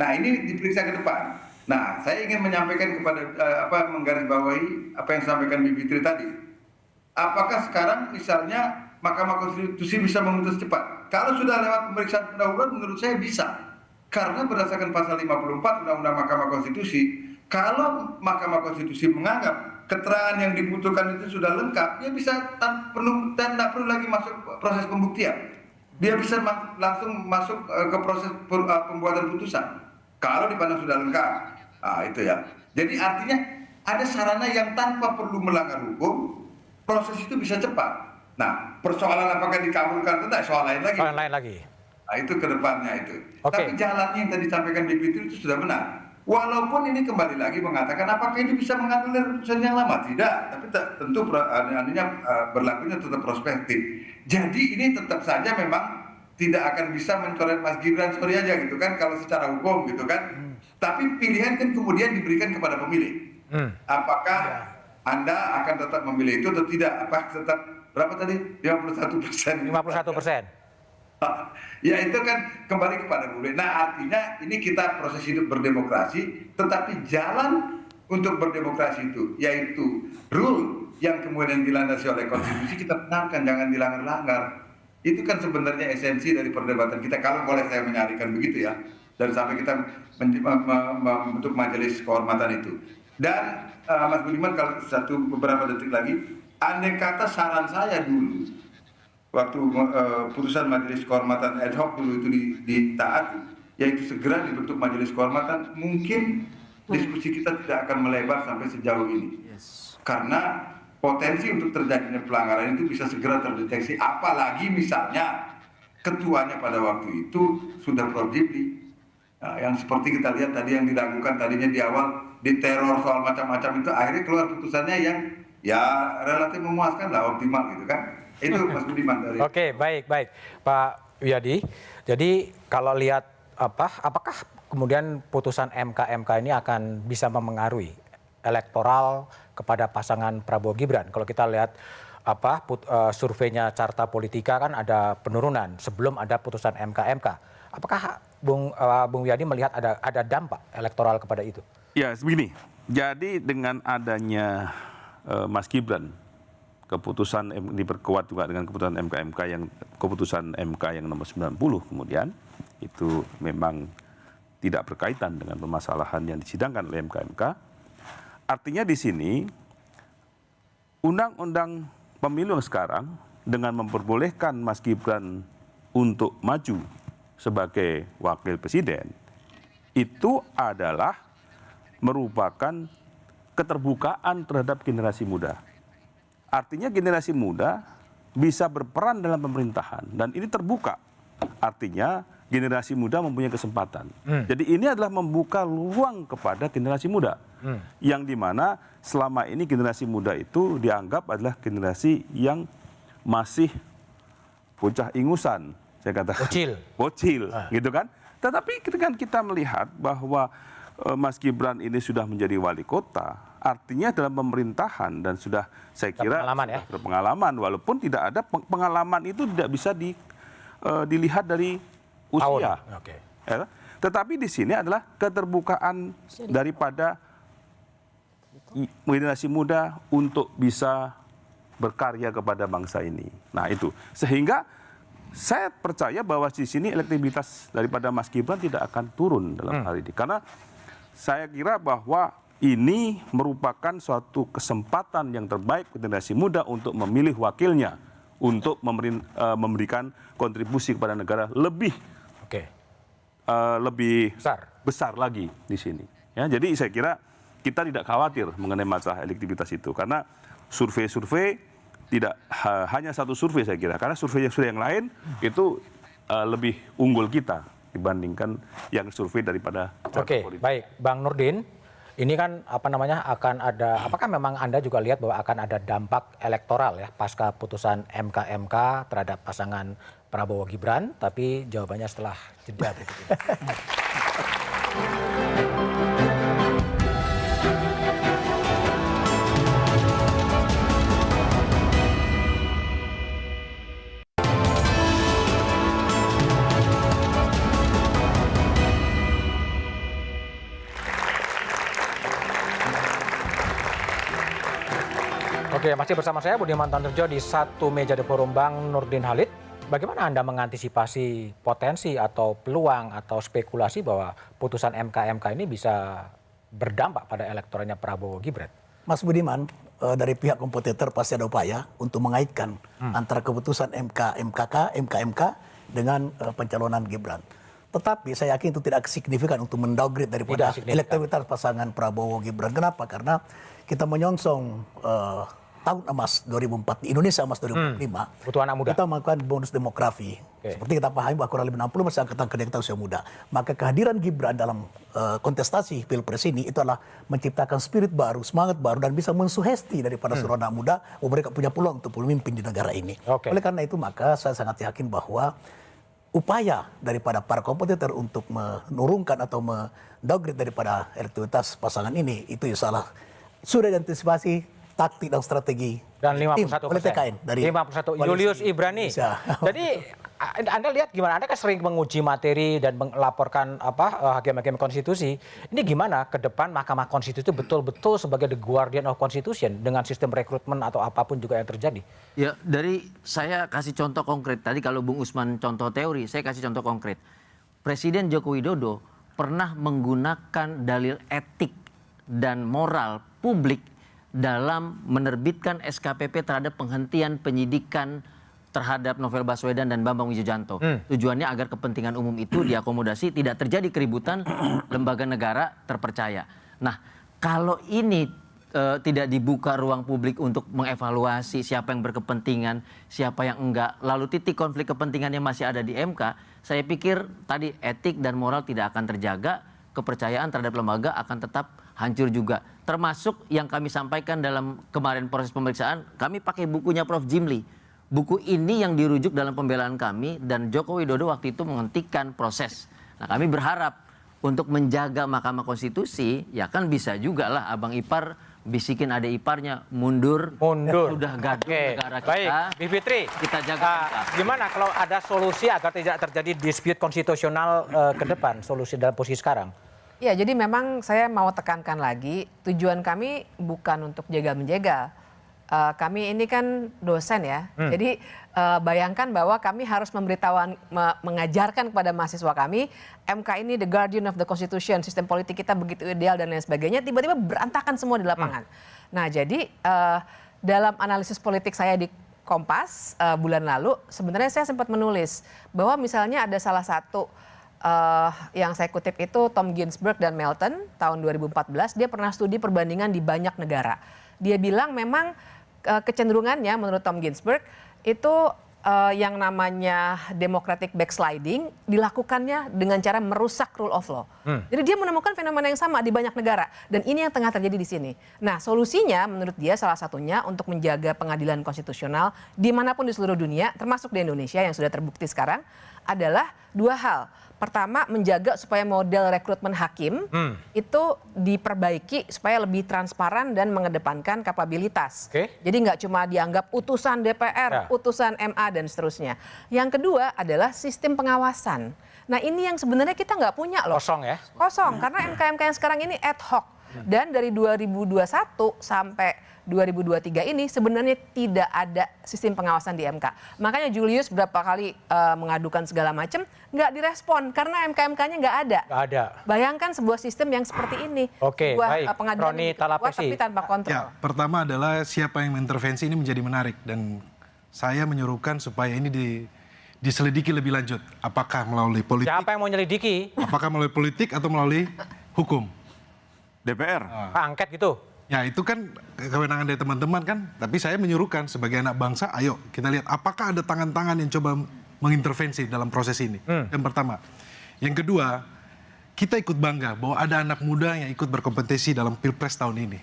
Nah, ini diperiksa ke depan. Nah, saya ingin menyampaikan kepada menggarisbawahi apa yang disampaikan Bivitri tadi. Apakah sekarang misalnya Mahkamah Konstitusi bisa memutus cepat? Kalau sudah lewat pemeriksaan pendahuluan menurut saya bisa. Karena berdasarkan pasal 54 Undang-Undang Mahkamah Konstitusi, kalau Mahkamah Konstitusi menganggap keterangan yang dibutuhkan itu sudah lengkap, dia bisa tidak perlu lagi masuk proses pembuktian. Dia bisa langsung masuk ke proses pembuatan putusan. Kalau dipandang sudah lengkap, itu ya. Jadi artinya ada sarana yang tanpa perlu melanggar hukum, proses itu bisa cepat. Nah, persoalan apakah dikabulkan atau tidak, soal lain lagi. Soal lain lagi. Nah, itu ke depannya itu. Okay. Tapi jalannya yang tadi disampaikan Bivitri itu sudah benar. Walaupun ini kembali lagi mengatakan apakah ini bisa mengambil dari putusan yang lama? Tidak, tapi tentu berlakunya tetap prospektif. Jadi ini tetap saja memang tidak akan bisa mencoret Mas Gibran sorry aja gitu kan kalau secara hukum gitu kan. Tapi pilihan kan kemudian diberikan kepada pemilih. Apakah Anda akan tetap memilih itu atau tidak? Apa tetap berapa tadi? 51%. 51%. Ya itu kan kembali kepada publik. Nah artinya ini kita proses hidup berdemokrasi, tetapi jalan untuk berdemokrasi itu yaitu rule yang kemudian dilandasi oleh konstitusi kita benarkan, jangan dilanggar-langgar. Itu kan sebenarnya esensi dari perdebatan kita. Kalau boleh saya menyarikan begitu ya, dan sampai kita membentuk majelis kehormatan itu. Dan Mas Budiman kalau beberapa detik lagi, andai kata saran saya dulu waktu putusan majelis kehormatan ad hoc dulu itu ditaati, yaitu segera dibentuk majelis kehormatan, mungkin diskusi kita tidak akan melebar sampai sejauh ini. Karena potensi untuk terjadinya pelanggaran itu bisa segera terdeteksi, apalagi misalnya ketuanya pada waktu itu sudah probably yang seperti kita lihat tadi yang dilakukan tadinya di awal diteror soal macam-macam itu akhirnya keluar putusannya yang ya relatif memuaskan lah, optimal gitu kan. Itu Mas Budiman dari. Oke, baik Pak Wiyadi. Jadi kalau lihat apakah kemudian putusan MK ini akan bisa memengaruhi elektoral kepada pasangan Prabowo Gibran? Kalau kita lihat surveinya Carta Politika kan ada penurunan sebelum ada putusan MK. Apakah Bung Wiyadi melihat ada dampak elektoral kepada itu? Ya, begini. Jadi dengan adanya Mas Gibran, keputusan diperkuat juga dengan keputusan MK yang nomor 90 kemudian itu memang tidak berkaitan dengan permasalahan yang disidangkan oleh MK. Artinya di sini undang-undang pemilu yang sekarang dengan memperbolehkan Mas Gibran untuk maju sebagai wakil presiden itu adalah merupakan keterbukaan terhadap generasi muda. Artinya generasi muda bisa berperan dalam pemerintahan dan ini terbuka. Artinya generasi muda mempunyai kesempatan. Jadi ini adalah membuka ruang kepada generasi muda. Yang dimana selama ini generasi muda itu dianggap adalah generasi yang masih bocah ingusan, saya katakan. Bocil, gitu kan. Tetapi ketika kita melihat bahwa Mas Gibran ini sudah menjadi wali kota, artinya dalam pemerintahan dan sudah saya kira berpengalaman, walaupun tidak ada pengalaman itu tidak bisa dilihat dari usia. Ya, tetapi di sini adalah keterbukaan daripada generasi muda untuk bisa berkarya kepada bangsa ini. Nah itu, sehingga saya percaya bahwa di sini elektibilitas daripada Mas Gibran tidak akan turun dalam hal ini. Karena saya kira bahwa ini merupakan suatu kesempatan yang terbaik generasi muda untuk memilih wakilnya, untuk memberikan kontribusi kepada negara lebih besar lagi di sini. Ya, jadi saya kira kita tidak khawatir mengenai masalah elektibilitas itu, karena survei-survei tidak hanya satu survei saya kira, karena survei yang lain itu lebih unggul kita dibandingkan yang survei daripada Oke, baik, Bang Nurdin. Ini kan akan ada, apakah memang Anda juga lihat bahwa akan ada dampak elektoral ya pasca putusan MK terhadap pasangan Prabowo Gibran? Tapi jawabannya setelah jeda berikut ini. Oke, masih bersama saya Budiman Tanurjo di satu meja The Forum, Bang Nurdin Halid. Bagaimana Anda mengantisipasi potensi atau peluang atau spekulasi bahwa putusan MK ini bisa berdampak pada elektoralnya Prabowo Gibran? Mas Budiman, dari pihak kompetitor pasti ada upaya untuk mengaitkan antara keputusan MK dengan pencalonan Gibran. Tetapi saya yakin itu tidak signifikan untuk mendowngrade daripada elektabilitas pasangan Prabowo Gibran. Kenapa? Karena kita menyongsong tahun emas 2004, Indonesia emas 2045. Butuh anak muda. Kita melakukan bonus demografi. Seperti kita pahami bahwa kurang lebih 60% angkatan kerja kita usia muda. Maka kehadiran Gibran dalam kontestasi Pilpres ini itu adalah menciptakan spirit baru, semangat baru, dan bisa mensugesti daripada seluruh anak muda bahwa mereka punya peluang untuk memimpin di negara ini. Oleh karena itu maka saya sangat yakin bahwa upaya daripada para kompetitor untuk menurunkan atau mendowngrade daripada elektabilitas pasangan ini itu salah sudah diantisipasi taktik dan strategi dan 51% oleh TKN dari 51 Julius Ibrani. Jadi Anda lihat gimana? Anda kan sering menguji materi dan melaporkan hakim-hakim konstitusi. Ini gimana ke depan Mahkamah Konstitusi betul-betul sebagai the guardian of constitution dengan sistem rekrutmen atau apapun juga yang terjadi? Ya, dari saya kasih contoh konkret. Tadi kalau Bung Usman contoh teori, saya kasih contoh konkret. Presiden Joko Widodo pernah menggunakan dalil etik dan moral publik dalam menerbitkan SKPP terhadap penghentian penyidikan terhadap Novel Baswedan dan Bambang Wijojanto. Tujuannya agar kepentingan umum itu diakomodasi, tidak terjadi keributan, lembaga negara terpercaya. Nah, kalau ini tidak dibuka ruang publik untuk mengevaluasi siapa yang berkepentingan, siapa yang enggak, lalu titik konflik kepentingannya masih ada di MK, saya pikir tadi etik dan moral tidak akan terjaga, kepercayaan terhadap lembaga akan tetap hancur juga. Termasuk yang kami sampaikan dalam kemarin proses pemeriksaan, kami pakai bukunya Prof. Jimli. Buku ini yang dirujuk dalam pembelaan kami dan Joko Widodo waktu itu menghentikan proses. Nah, kami berharap untuk menjaga Mahkamah Konstitusi, ya kan bisa juga lah Abang Ipar bisikin adik iparnya mundur. Sudah gaduh negara kita. Baik, Bi Fitri. Kita jaga. Gimana kalau ada solusi agar tidak terjadi dispute konstitusional ke depan, solusi dalam posisi sekarang? Ya, jadi memang saya mau tekankan lagi, tujuan kami bukan untuk jegal-menjegal. Kami ini kan dosen ya, jadi bayangkan bahwa kami harus mengajarkan kepada mahasiswa kami, MK ini the guardian of the constitution, sistem politik kita begitu ideal dan lain sebagainya, tiba-tiba berantakan semua di lapangan. Nah jadi dalam analisis politik saya di Kompas bulan lalu, sebenarnya saya sempat menulis bahwa misalnya ada salah satu yang saya kutip itu Tom Ginsberg dan Melton tahun 2014, dia pernah studi perbandingan di banyak negara. Dia bilang memang kecenderungannya menurut Tom Ginsberg itu yang namanya democratic backsliding dilakukannya dengan cara merusak rule of law. Jadi dia menemukan fenomena yang sama di banyak negara dan ini yang tengah terjadi di sini. Nah, solusinya menurut dia salah satunya untuk menjaga pengadilan konstitusional dimanapun di seluruh dunia, termasuk di Indonesia yang sudah terbukti sekarang, adalah dua hal. Pertama, menjaga supaya model rekrutmen hakim itu diperbaiki supaya lebih transparan dan mengedepankan kapabilitas. Jadi nggak cuma dianggap utusan DPR, utusan MA dan seterusnya. Yang kedua adalah sistem pengawasan. Nah ini yang sebenarnya kita nggak punya loh. Kosong ya? Kosong, karena MK-MK yang sekarang ini ad hoc. Dan dari 2021 sampai 2023 ini sebenarnya tidak ada sistem pengawasan di MK. Makanya Julius berapa kali mengadukan segala macam, nggak direspon karena MK-MK-nya nggak ada. Nggak ada. Bayangkan sebuah sistem yang seperti ini. Oke, baik. Pengadilan Roni Talapesi. tapi tanpa kontrol. Ya, pertama adalah siapa yang mengintervensi ini menjadi menarik dan saya menyuruhkan supaya ini diselidiki lebih lanjut. Apakah melalui politik? Siapa yang mau nyelidiki? Apakah melalui politik atau melalui hukum? DPR. Angket gitu. Ya itu kan kewenangan dari teman-teman kan, tapi saya menyuruhkan sebagai anak bangsa, ayo kita lihat apakah ada tangan-tangan yang coba mengintervensi dalam proses ini. Yang pertama. Yang kedua, kita ikut bangga bahwa ada anak muda yang ikut berkompetisi dalam Pilpres tahun ini.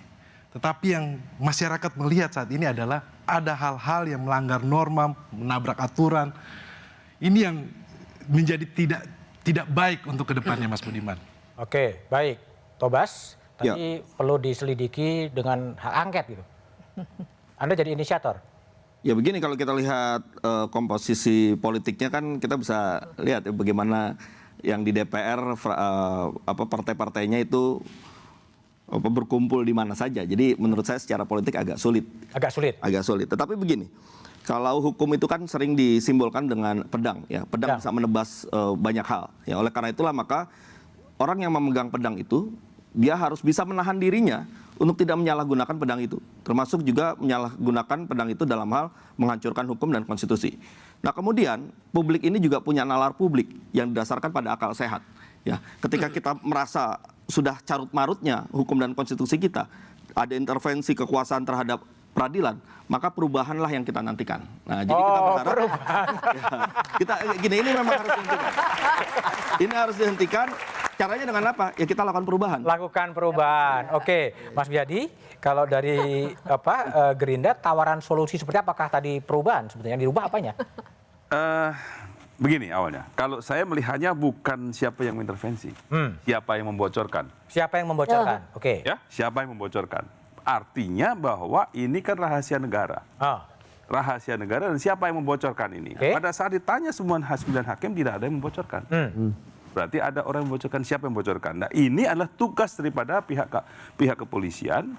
Tetapi yang masyarakat melihat saat ini adalah ada hal-hal yang melanggar norma, menabrak aturan. Ini yang menjadi tidak baik untuk kedepannya, Mas Budiman. Oke, baik. Tobas. Tadi perlu diselidiki dengan hak angket gitu. Anda jadi inisiator? Ya begini, kalau kita lihat komposisi politiknya kan kita bisa lihat ya, bagaimana yang di DPR partai-partainya itu berkumpul di mana saja. Jadi menurut saya secara politik agak sulit. Agak sulit. Agak sulit. Tetapi begini, kalau hukum itu kan sering disimbolkan dengan pedang, ya pedang bisa menebas banyak hal. Ya oleh karena itulah maka orang yang memegang pedang itu dia harus bisa menahan dirinya untuk tidak menyalahgunakan pedang itu. Termasuk juga menyalahgunakan pedang itu dalam hal menghancurkan hukum dan konstitusi. Nah kemudian publik ini juga punya nalar publik yang didasarkan pada akal sehat. Ya, ketika kita merasa sudah carut-marutnya hukum dan konstitusi kita, ada intervensi kekuasaan terhadap peradilan, maka perubahanlah yang kita nantikan. Nah, jadi kita berharap ini memang harus dihentikan. Ini harus dihentikan. Caranya dengan apa? Ya kita lakukan perubahan. Lakukan perubahan. Oke, Mas Biadi, kalau dari Gerindra tawaran solusi seperti apakah tadi perubahan sebetulnya yang dirubah apanya? Begini awalnya, kalau saya melihatnya bukan siapa yang mengintervensi, siapa yang membocorkan. Siapa yang membocorkan? Oke. Ya, siapa yang membocorkan? Artinya bahwa ini kan rahasia negara. Rahasia negara dan siapa yang membocorkan ini? Pada saat ditanya semua 9 hakim tidak ada yang membocorkan. Berarti ada orang yang membocorkan, siapa yang membocorkan. Nah ini adalah tugas daripada pihak kepolisian,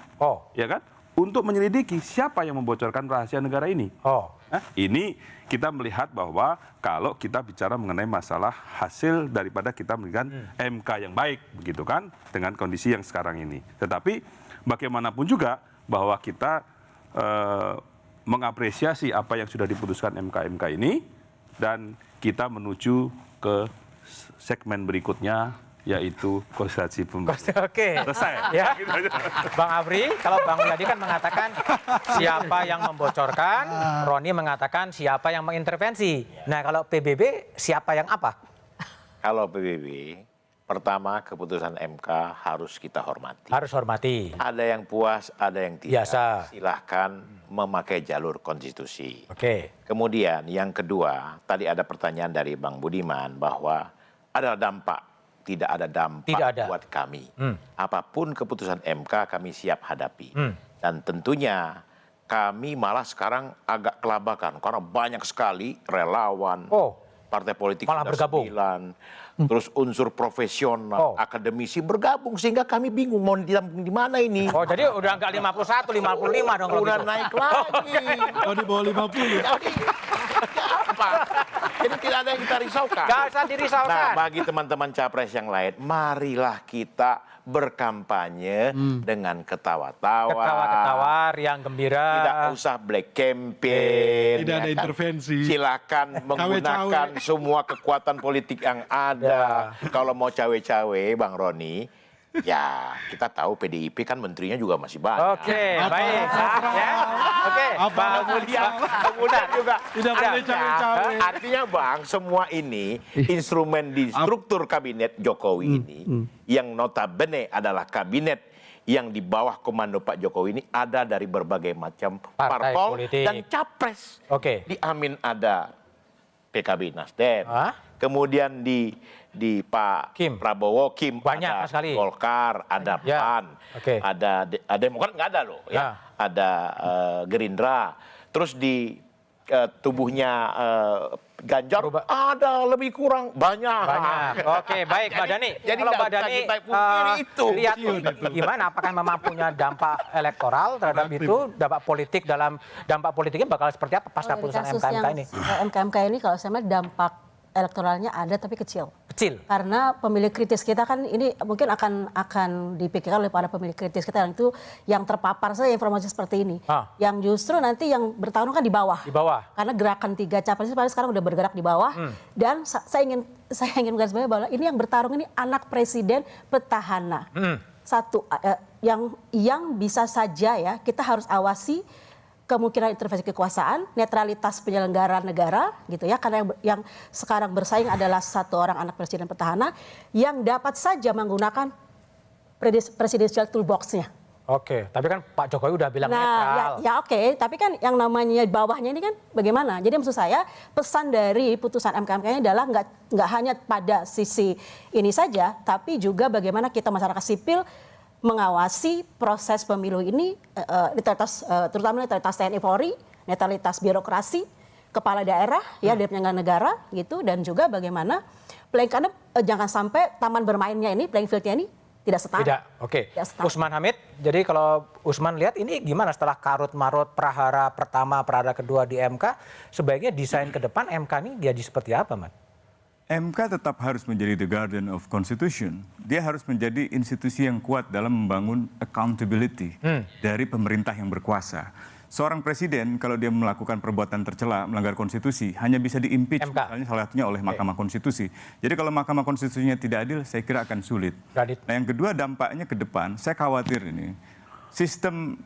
ya kan, untuk menyelidiki siapa yang membocorkan rahasia negara ini. Nah, ini kita melihat bahwa kalau kita bicara mengenai masalah hasil daripada kita memberikan MK yang baik, begitu kan, dengan kondisi yang sekarang ini. Tetapi bagaimanapun juga bahwa kita mengapresiasi apa yang sudah diputuskan MK ini dan kita menuju ke segmen berikutnya yaitu konsultasi pemerintah. Oke. Selesai. Ya. Bang Abri, kalau Bang Yadi kan mengatakan siapa yang membocorkan, Roni mengatakan siapa yang mengintervensi. Nah, kalau PBB siapa yang apa? Kalau PBB, pertama keputusan MK harus kita hormati. Harus hormati. Ada yang puas, ada yang tidak. Biasa. Silahkan memakai jalur konstitusi. Oke. Kemudian yang kedua, tadi ada pertanyaan dari Bang Budiman bahwa ada dampak tidak ada dampak buat kami. Apapun keputusan MK kami siap hadapi. Dan tentunya kami malah sekarang agak kelabakan karena banyak sekali relawan, partai politik malah bergabung. 9, terus unsur profesional, akademisi bergabung sehingga kami bingung mau ditampung di mana ini. Oh, jadi udah enggak 51, 55 dong kalau udah gitu. naik lagi. Oh, di bawah 50. Apa? Jadi tidak ada yang kita risaukan. Gak usah dirisaukan. Nah, bagi teman-teman capres yang lain, marilah kita berkampanye dengan ketawa-tawa. Ketawa-ketawa, riang gembira. Tidak usah black campaign. Tidak ada intervensi. Silakan menggunakan semua kekuatan politik yang ada. Kalau mau cawe-cawe, Bang Roni, ya kita tahu PDIP kan menterinya juga masih banyak. Oke, baik. Ya. Oke, kemudian juga tidak boleh cawe-cawe. Artinya Bang, semua ini instrumen di struktur kabinet Jokowi ini yang notabene adalah kabinet yang di bawah komando Pak Jokowi ini ada dari berbagai macam parpol politik dan capres. Oke. Di Amin ada PKB Nasdem. Kemudian di Pak Prabowo banyak ada sekali. Golkar, ada PAN, ada Demokrat nggak ada loh, ya. Ada Gerindra. Terus di tubuhnya Ganjar ada lebih kurang banyak. Oke, baik Mbak Dhani. Jadi kalau Mbak Dhani lihat gimana, apakah memang punya dampak elektoral terhadap itu, dampak politik dampak politiknya bakal seperti apa pasca putusan MK ini? MK ini kalau saya melihat dampak elektoralnya ada tapi kecil. Kecil. Karena pemilih kritis kita kan ini mungkin akan dipikirkan oleh para pemilih kritis kita yang itu yang terpapar saja informasi seperti ini. Yang justru nanti yang bertarung kan di bawah. Di bawah. Karena gerakan 3 capres sekarang udah bergerak di bawah. Dan saya ingin menggarisbawahi bahwa ini yang bertarung ini anak presiden petahana. Satu yang bisa saja ya kita harus awasi kemungkinan intervensi kekuasaan, netralitas penyelenggara negara gitu ya, karena yang sekarang bersaing adalah satu orang anak presiden petahana yang dapat saja menggunakan presidential toolbox-nya. Oke, tapi kan Pak Jokowi udah bilang netral. Ya oke, tapi kan yang namanya bawahnya ini kan bagaimana? Jadi maksud saya pesan dari putusan MK ini adalah nggak hanya pada sisi ini saja, tapi juga bagaimana kita masyarakat sipil mengawasi proses pemilu ini, terutama netralitas TNI Polri, netralitas birokrasi, kepala daerah, ya dari penyelenggara negara gitu, dan juga bagaimana karena jangan sampai taman bermainnya ini, playing fieldnya ini tidak setara. Tidak, oke. Usman Hamid, jadi kalau Usman lihat ini gimana setelah karut-marut prahara pertama, prahara kedua di MK, sebaiknya desain ke depan MK ini jadi seperti apa, Mas? MK tetap harus menjadi the guardian of constitution. Dia harus menjadi institusi yang kuat dalam membangun accountability dari pemerintah yang berkuasa. Seorang presiden kalau dia melakukan perbuatan tercela, melanggar konstitusi, hanya bisa di-impeach misalnya salah satunya oleh Mahkamah Konstitusi. Jadi kalau Mahkamah Konstitusinya tidak adil, saya kira akan sulit. Nah yang kedua dampaknya ke depan, saya khawatir ini. Sistem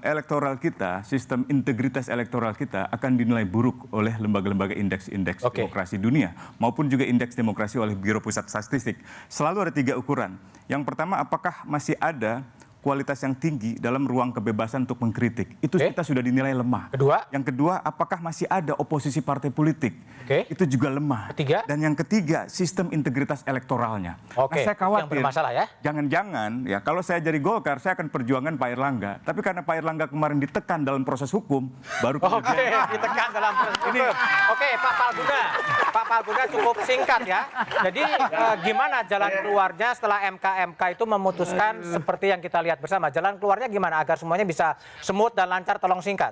elektoral kita, sistem integritas elektoral kita akan dinilai buruk oleh lembaga-lembaga indeks-indeks demokrasi dunia maupun juga indeks demokrasi oleh Biro Pusat Statistik. Selalu ada 3 ukuran. Yang pertama, apakah masih ada kualitas yang tinggi dalam ruang kebebasan untuk mengkritik. Itu kita sudah dinilai lemah. Yang kedua, apakah masih ada oposisi partai politik. Itu juga lemah. Dan yang ketiga, sistem integritas elektoralnya. Nah, saya khawatir, yang bermasalah ya? Jangan-jangan, ya kalau saya jadi Golkar, saya akan perjuangan Pak Erlangga. Tapi karena Pak Erlangga kemarin ditekan dalam proses hukum, baru kemudian... ditekan dalam proses hukum. Oke, Pak Palguna. Pak Palguna cukup singkat ya. Jadi gimana jalan keluarnya setelah MK itu memutuskan seperti yang kita lihat bersama, jalan keluarnya gimana agar semuanya bisa smooth dan lancar, tolong singkat.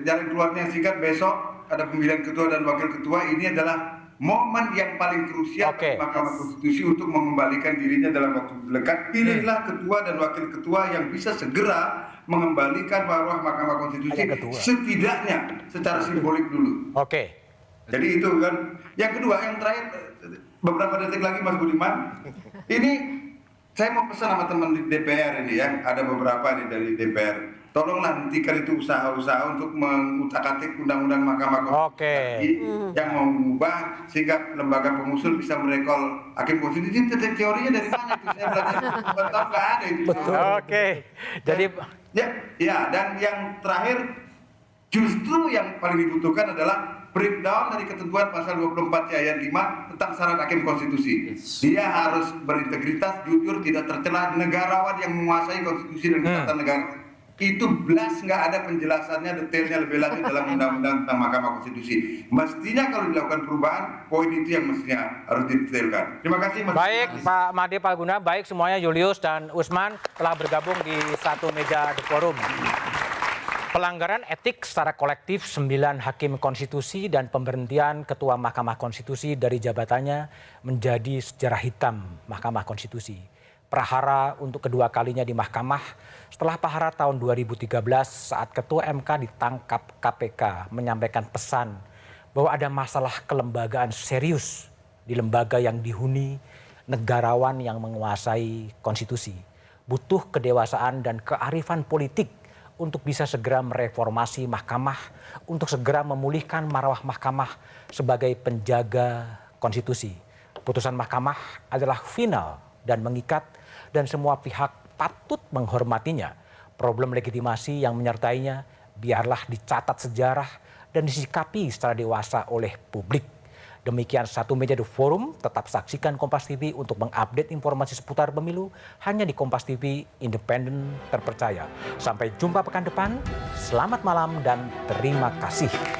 Jalan keluarnya singkat, besok ada pemilihan ketua dan wakil ketua, ini adalah momen yang paling krusial bagi Mahkamah Konstitusi untuk mengembalikan dirinya dalam waktu dekat. Pilihlah ketua dan wakil ketua yang bisa segera mengembalikan marwah Mahkamah Konstitusi, setidaknya secara simbolik dulu. Jadi itu kan. Yang kedua, yang terakhir, beberapa detik lagi Mas Budiman, ini saya mau pesan sama teman di DPR ini ya, ada beberapa nih dari DPR. Tolonglah hentikan itu usaha-usaha untuk mengutak-atik undang-undang Mahkamah Konstitusi yang mau mengubah sehingga lembaga pengusul bisa merekol hakim konstitusi. Teorinya dari mana itu? Saya belajar bentar nggak ada itu. Jadi ya, dan yang terakhir justru yang paling dibutuhkan adalah breakdown dari ketentuan pasal 24 ayat 5 tentang syarat hakim konstitusi. Dia harus berintegritas, jujur, tidak tercela, negarawan yang menguasai konstitusi dan ketatanegaraan. Itu belas nggak ada penjelasannya detailnya lebih lanjut dalam undang-undang tentang Mahkamah Konstitusi. Mestinya kalau dilakukan perubahan, poin itu yang mestinya harus didetailkan. Terima kasih Mas. Baik Pak Made, Pak Guna, baik semuanya, Julius dan Usman telah bergabung di satu meja The Forum. Pelanggaran etik secara kolektif 9 hakim konstitusi dan pemberhentian Ketua Mahkamah Konstitusi dari jabatannya menjadi sejarah hitam Mahkamah Konstitusi. Prahara untuk kedua kalinya di Mahkamah setelah Prahara tahun 2013 saat Ketua MK ditangkap KPK menyampaikan pesan bahwa ada masalah kelembagaan serius di lembaga yang dihuni negarawan yang menguasai konstitusi. Butuh kedewasaan dan kearifan politik untuk bisa segera mereformasi mahkamah, untuk segera memulihkan marwah mahkamah sebagai penjaga konstitusi. Putusan mahkamah adalah final dan mengikat dan semua pihak patut menghormatinya. Problem legitimasi yang menyertainya biarlah dicatat sejarah dan disikapi secara dewasa oleh publik. Demikian satu meja The Forum, tetap saksikan Kompas TV untuk mengupdate informasi seputar pemilu hanya di Kompas TV, independen, terpercaya. Sampai jumpa pekan depan, selamat malam dan terima kasih.